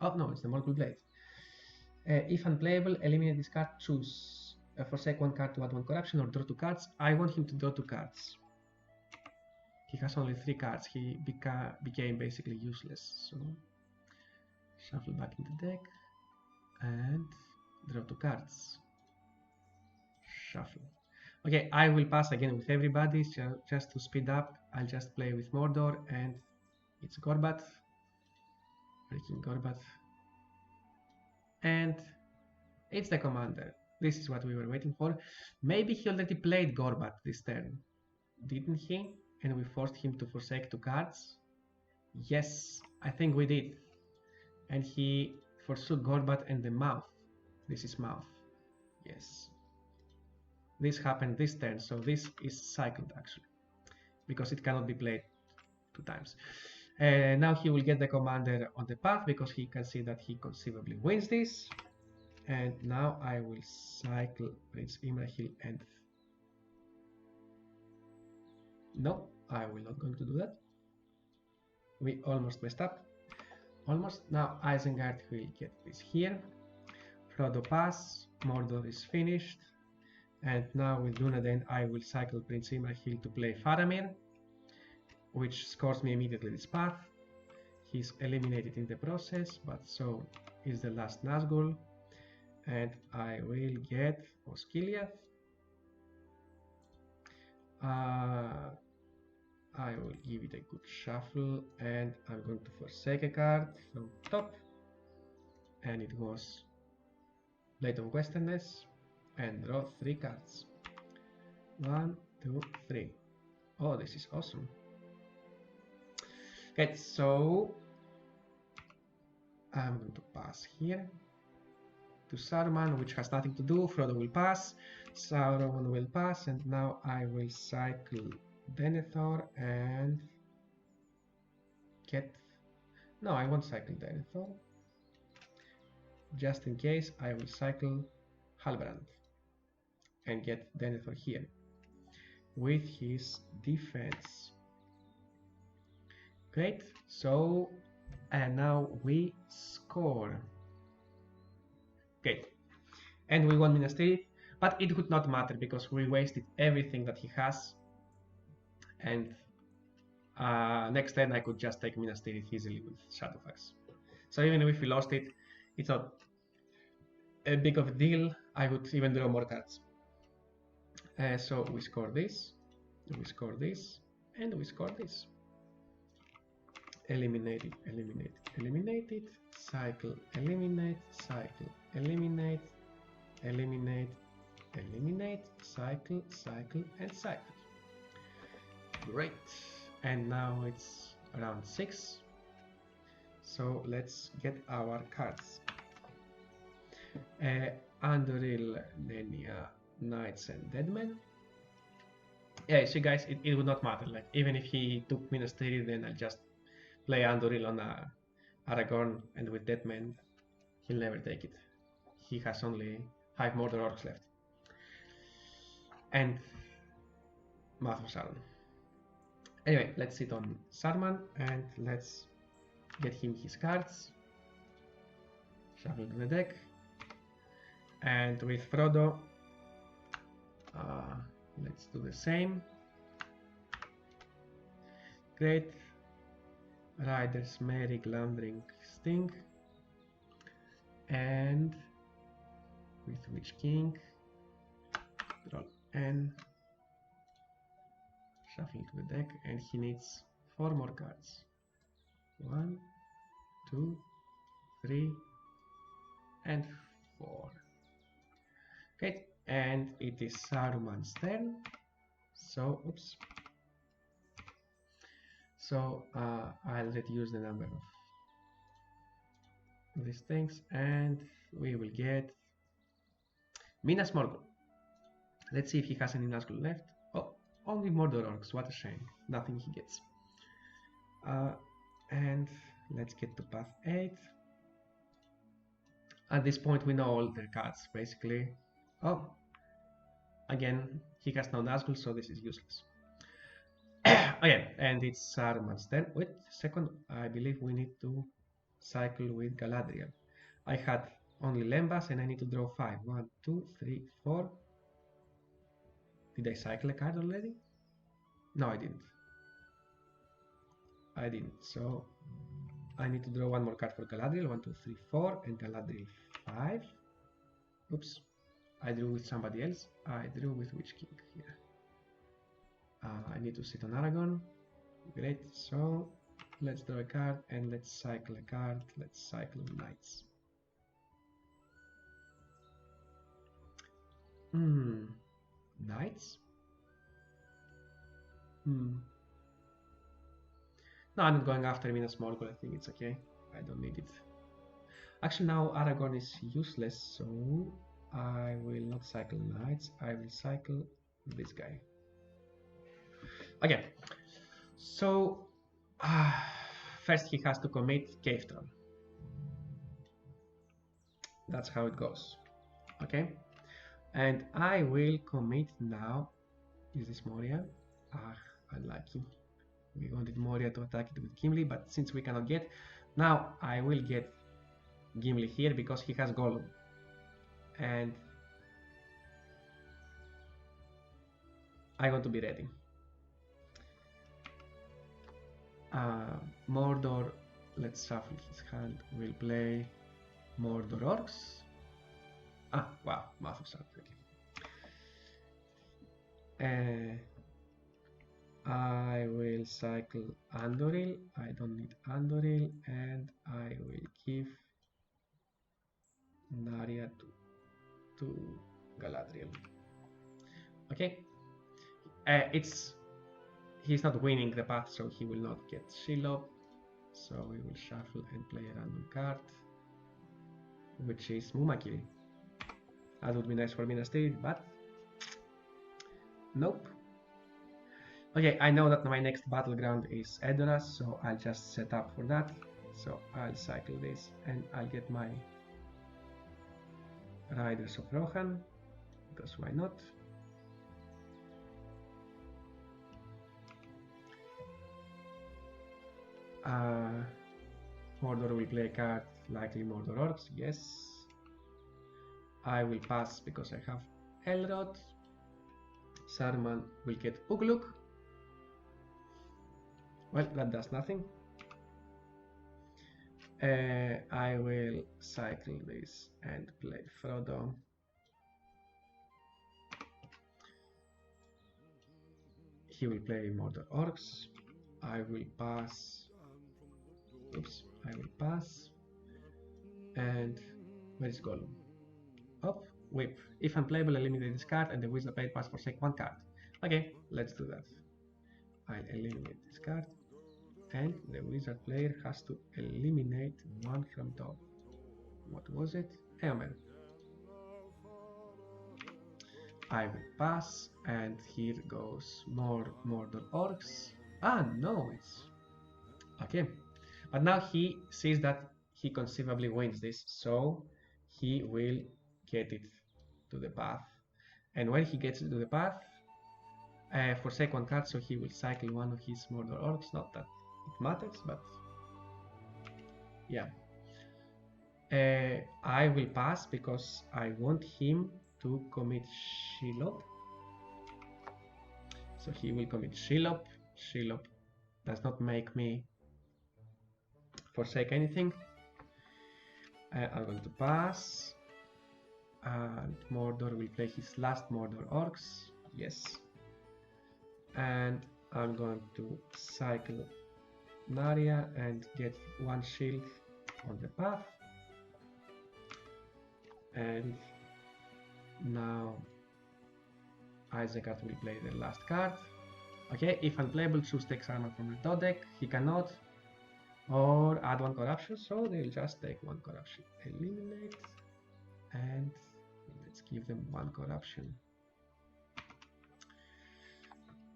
Oh no, it's the Morgul Blade. If unplayable, eliminate this card, choose. Forsake one card to add 1 corruption or draw 2 cards. I want him to draw 2 cards. He has only 3 cards. He became basically useless. So shuffle back in the deck and draw 2 cards. Shuffle. Okay, I will pass again with everybody just to speed up. I'll just play with Mordor, and it's Gorbat. Freaking Gorbat. And it's the commander. This is what we were waiting for. Maybe he already played Gorbat this turn, didn't he? And we forced him to forsake 2 cards. Yes, I think we did. And he forsook Gorbat and the Mouth. This is Mouth. Yes. This happened this turn, so this is cycled actually, because it cannot be played 2 times. Now he will get the commander on the path because he can see that he conceivably wins this. And now I will cycle Prince Imrahil and... No, I will not going to do that. We almost messed up. Almost. Now Isengard will get this here. Frodo pass. Mordor is finished. And now with Dunedain I will cycle Prince Imrahil to play Faramir, which scores me immediately this path. He's eliminated in the process, but so is the last Nazgul. And I will get Osgiliath. I will give it a good shuffle, and I'm going to forsake a card from top, and it was Blade of Westernness, and draw 3 cards. 1, 2, 3. Oh, this is awesome. Okay, so I'm going to pass here to Saruman, which has nothing to do. Frodo will pass, Sauron will pass, and now I will cycle Denethor and get... No, I won't cycle Denethor. Just in case, I will cycle Halbrand and get Denethor here with his defense. Great, so and now we score. Great, and we won Minas Tirith, but it would not matter because we wasted everything that he has, and next turn I could just take Minas Tirith easily with Shadowfax. So even if we lost it, it's not a big of a deal. I would even draw more cards. So we score this, we score this, and we score this. Eliminate it, eliminate it, eliminate it, cycle, eliminate, cycle, eliminate, eliminate, eliminate, cycle, cycle, and cycle. Great. And now it's round 6. So let's get our cards. Andoril, Nenia, Knights, and Deadmen. Yeah, see guys, it would not matter. Like even if he took Minas Tirith, then I'll just play Andoril on Aragorn, and with Deadmen, he'll never take it. He has only 5 Mordor Orcs left. And Math of Sauron. Anyway, let's sit on Saruman and let's get him his cards. Shuffle the deck. And with Frodo, let's do the same. Great. Riders, Mary, Glamdring, Sting. And with Witch King, draw N. Shuffle to the deck, and he needs 4 more cards. 1, 2, 3, and 4. Okay, and it is Saruman's turn. So, oops. So I'll reduce the number of these things, and we will get Minas Morgul. Let's see if he has any Nazgul left. Oh, only Mordor Orcs. What a shame. Nothing he gets. And let's get to path 8. At this point, we know all the cards basically. Oh, again, he has no Nazgul, so this is useless. Again, and it's Saruman's turn. Wait a second, I believe we need to cycle with Galadriel. I had only Lembas and I need to draw 5. 1, 2, 3, 4. Did I cycle a card already? No, I didn't. I didn't. So I need to draw 1 more card for Galadriel. 1, 2, 3, 4, and Galadriel 5. Oops. I drew with somebody else. I drew with Witch King here. I need to sit on Aragorn. Great. So let's draw a card and let's cycle a card. Let's cycle Knights. Knights? No, I'm not going after Minas Morgul. I think it's okay. I don't need it. Actually, now Aragorn is useless, so I will not cycle Knights. I will cycle this guy. Okay. So first he has to commit Cave Troll. That's how it goes. Okay. And I will commit now. Is this Moria? Unlucky. We wanted Moria to attack it with Gimli, but since we cannot get, now I will get Gimli here because he has Gollum. And I want to be ready. Mordor, let's shuffle his hand. We'll play Mordor Orcs. Wow, Math of Sauron. Okay. I will cycle Andoril. I don't need Andoril, and I will give Narya to Galadriel. Okay. He's not winning the path, so he will not get Shelob. So we will shuffle and play a random card, which is Mumakil. That would be nice for Minas Tirith, but nope. Okay, I know that my next battleground is Edoras, so I'll just set up for that. So I'll cycle this and I'll get my Riders of Rohan, because why not? Mordor will play a card, likely Mordor Orcs, yes. I will pass because I have Elrod. Saruman will get Ugluk. Well, that does nothing. I will cycle this and play Frodo. He will play Mordor Orcs. I will pass. Oops, I will pass. And where is Gollum? Up, whip. If unplayable, eliminate this card and the wizard paid pass forsake one card. Okay, let's do that. I'll eliminate this card. And the wizard player has to eliminate one from top. What was it? Eomer. I will pass, and here goes more Mordor Orcs. Ah, no, it's... Okay. But now he sees that he conceivably wins this, so he will get it to the path. And when he gets it to the path, forsake one card, so he will cycle one of his Mordor Orcs. Not that it matters, but yeah. I will pass because I want him to commit Shelob. So he will commit Shelob. Shelob does not make me forsake anything. I'm going to pass. And Mordor will play his last Mordor Orcs. Yes. And I'm going to cycle Narya and get one shield on the path. And now Isengard will play the last card. Okay, if unplayable, choose takes armor from the top deck. He cannot. Or add one corruption, so they'll just take one corruption. Eliminate. And let's give them one corruption.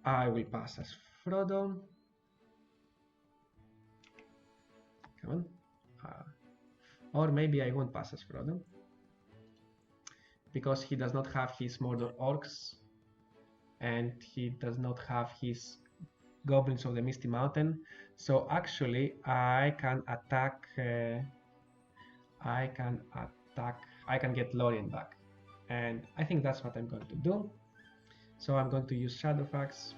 I will pass as Frodo. Come on. Or maybe I won't pass as Frodo, because he does not have his Mordor Orcs, and he does not have his Goblins of the Misty Mountain. So actually, I can get Lorien back, and I think that's what I'm going to do. So I'm going to use Shadowfax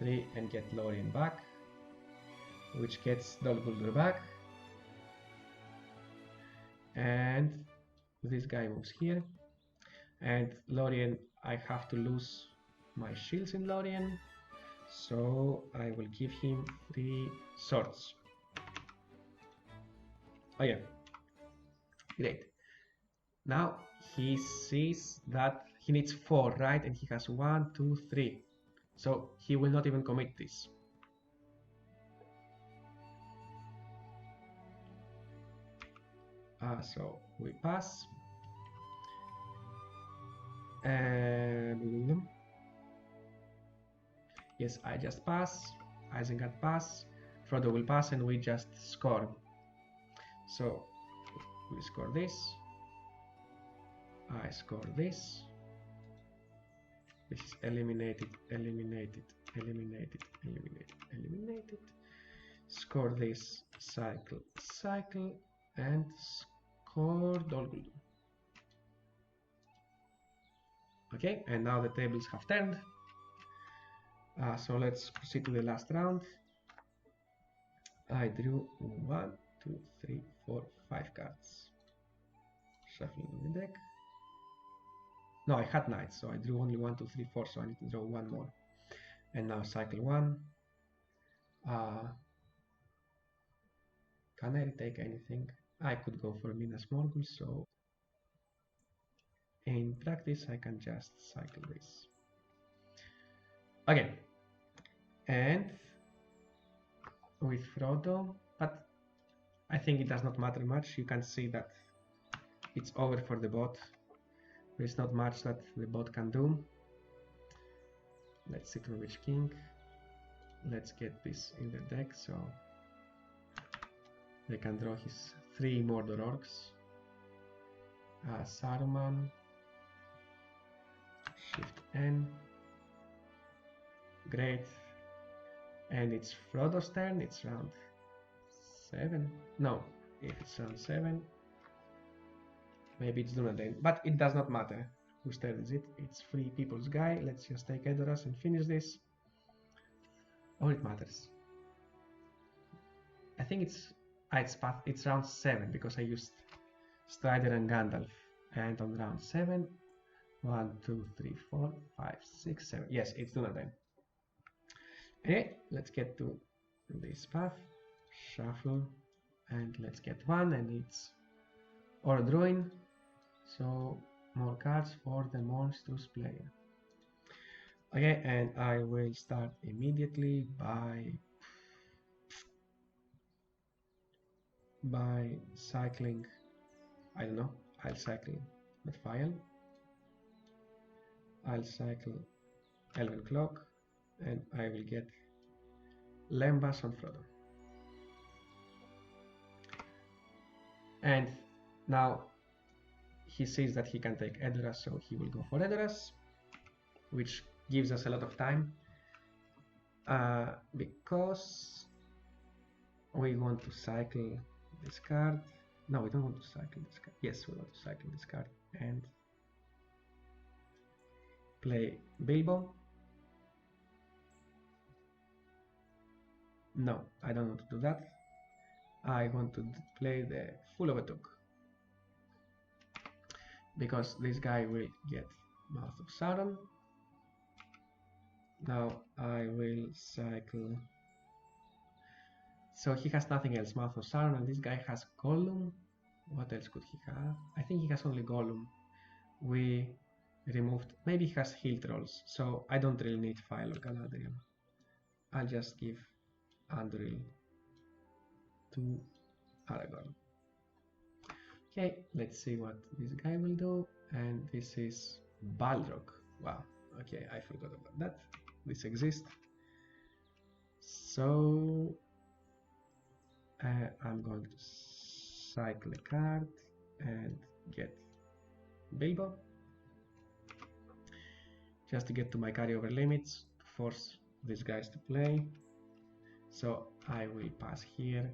3 and get Lorien back, which gets Dol Guldur back, and this guy moves here, and Lorien, I have to lose my shields in Lorien, so I will give him 3 swords. Oh yeah, great. Now he sees that he needs 4, right? And he has 1, 2, 3. So he will not even commit this. So we pass. And yes, I just pass. Isengard pass. Frodo will pass, and we just score. So we score this. I score this. This is eliminated, eliminated, eliminated, eliminated, eliminated. Score this, cycle, cycle, and score Dol Guldur. Okay, and now the tables have turned. So let's proceed to the last round. I drew 1, 2, 3, 4, 5 cards. Shuffling the deck. No, I had knights, so I drew only 1, 2, 3, 4, so I need to draw one more. And now cycle 1. Can I retake anything? I could go for Minas Morgul, so in practice I can just cycle this. Okay, and with Frodo, but I think it does not matter much. You can see that it's over for the bot. There's not much that the bot can do. Let's see Witch King. Let's get this in the deck so they can draw his 3 Mordor Orcs. Saruman. Shift N. Great. And it's Frodo's turn. It's round 7. No, if it's round 7, maybe it's Dunedain, but it does not matter whose turn is it. It's Free People's Guy. Let's just take Edoras and finish this. Or it matters. I think it's round 7 because I used Strider and Gandalf. And on round 7, 1, 2, 3, 4, 5, 6, 7. Yes, it's Duna time. Okay, let's get to this path. Shuffle, and let's get one, and it's Aura Druid. So more cards for the monstrous player. Okay, and I will start immediately by cycling. I don't know. I'll cycle the file. I'll cycle Elven Clock, and I will get Lembas on Frodo. And now he says that he can take Edoras, so he will go for Edoras, which gives us a lot of time because we want to cycle this card. No, we don't want to cycle this card. Yes, we want to cycle this card and play Bilbo. No, I don't want to do that. I want to play the Full of a Took, because this guy will get Mouth of Sauron. Now I will cycle. So he has nothing else, Mouth of Sauron, and this guy has Gollum. What else could he have? I think he has only Gollum. We removed, maybe he has Hill Trolls, so I don't really need File or Galadriel. I'll just give Anduril to Aragorn. Okay, let's see what this guy will do. And this is Balrog. Wow, okay, I forgot about that. This exists. So I'm going to cycle a card and get Bilbo, just to get to my carryover limits, to force these guys to play. So I will pass here.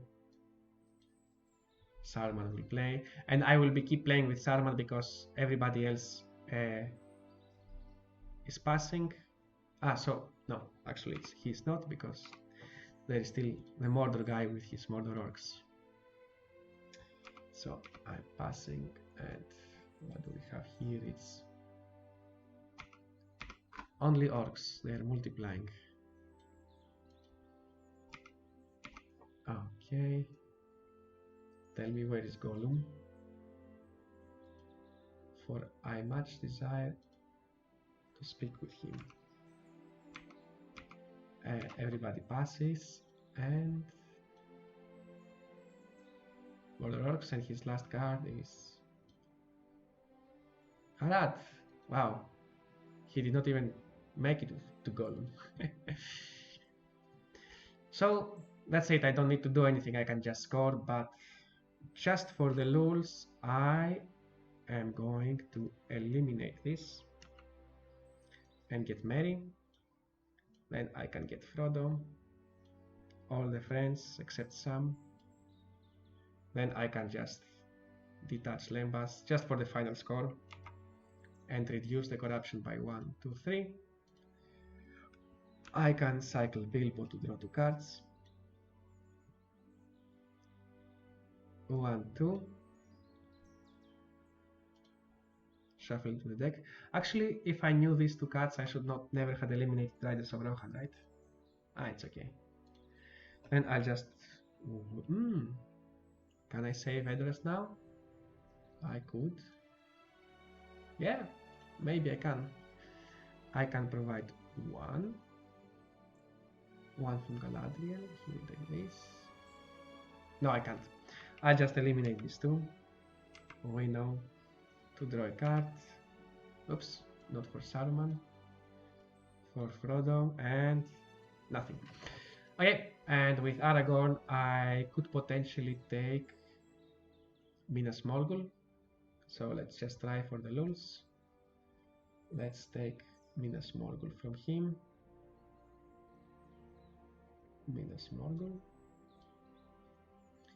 Saruman will play, and I will keep playing with Saruman because everybody else is passing. So no, actually he's not, because there is still the Mordor guy with his Mordor orcs. So I'm passing, and what do we have here? It's only orcs, they are multiplying. Okay. Tell me, where is Gollum? For I much desire to speak with him. Everybody passes, and Mordor Orcs, and his last card is Arad. Wow, he did not even make it to Gollum. So that's it, I don't need to do anything, I can just score, but just for the lulz, I am going to eliminate this and get Merry. Then I can get Frodo, all the friends except Sam. Then I can just detach Lembas just for the final score and reduce the corruption by 1, 2, 3. I can cycle Bilbo to draw 2 cards. 1, 2. Shuffle into the deck. Actually, if I knew these 2 cards, I should not never have eliminated Riders of Rohan, right? It's okay. Then I'll just... Can I save Edoras now? I could. Yeah, maybe I can. I can provide 1 from Galadriel. He will take this. No, I can't. I'll just eliminate these 2. We know to draw a card. Oops, not for Saruman. For Frodo, and nothing. Okay, and with Aragorn, I could potentially take Minas Morgul. So let's just try for the lulz. Let's take Minas Morgul from him. Minas Morgul.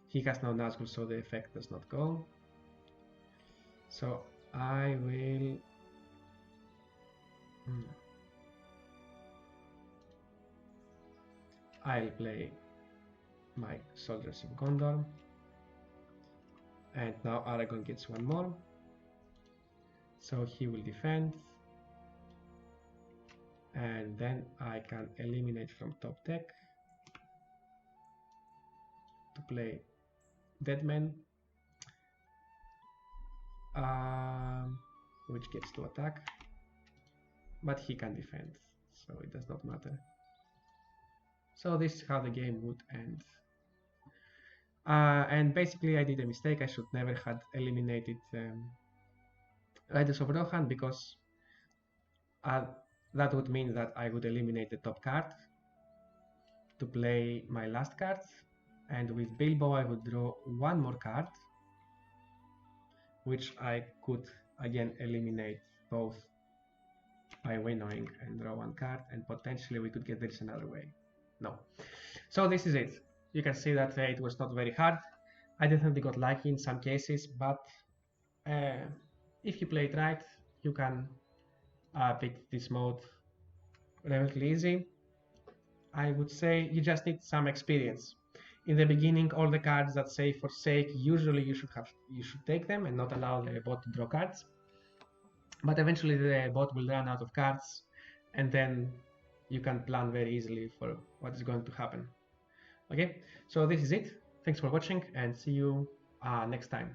He has no Nazgul, so the effect does not go. So I will... I'll play my soldiers of Gondor. And now Aragorn gets one more. So he will defend. And then I can eliminate from top deck to play Deadman, which gets to attack, but he can defend, so it does not matter. So this is how the game would end. And basically I did a mistake. I should never have eliminated Riders of Rohan, because that would mean that I would eliminate the top card to play my last card, and with Bilbo I would draw one more card, which I could again eliminate both by winnowing and draw one card, and potentially we could get this another way. No. So this is it. You can see that it was not very hard. I definitely got lucky in some cases, but if you play it right, you can beat this mode relatively easy. I would say you just need some experience. In the beginning, all the cards that say forsake, usually you should take them and not allow the bot to draw cards. But eventually the bot will run out of cards, and then you can plan very easily for what is going to happen. Okay, so this is it. Thanks for watching, and see you next time.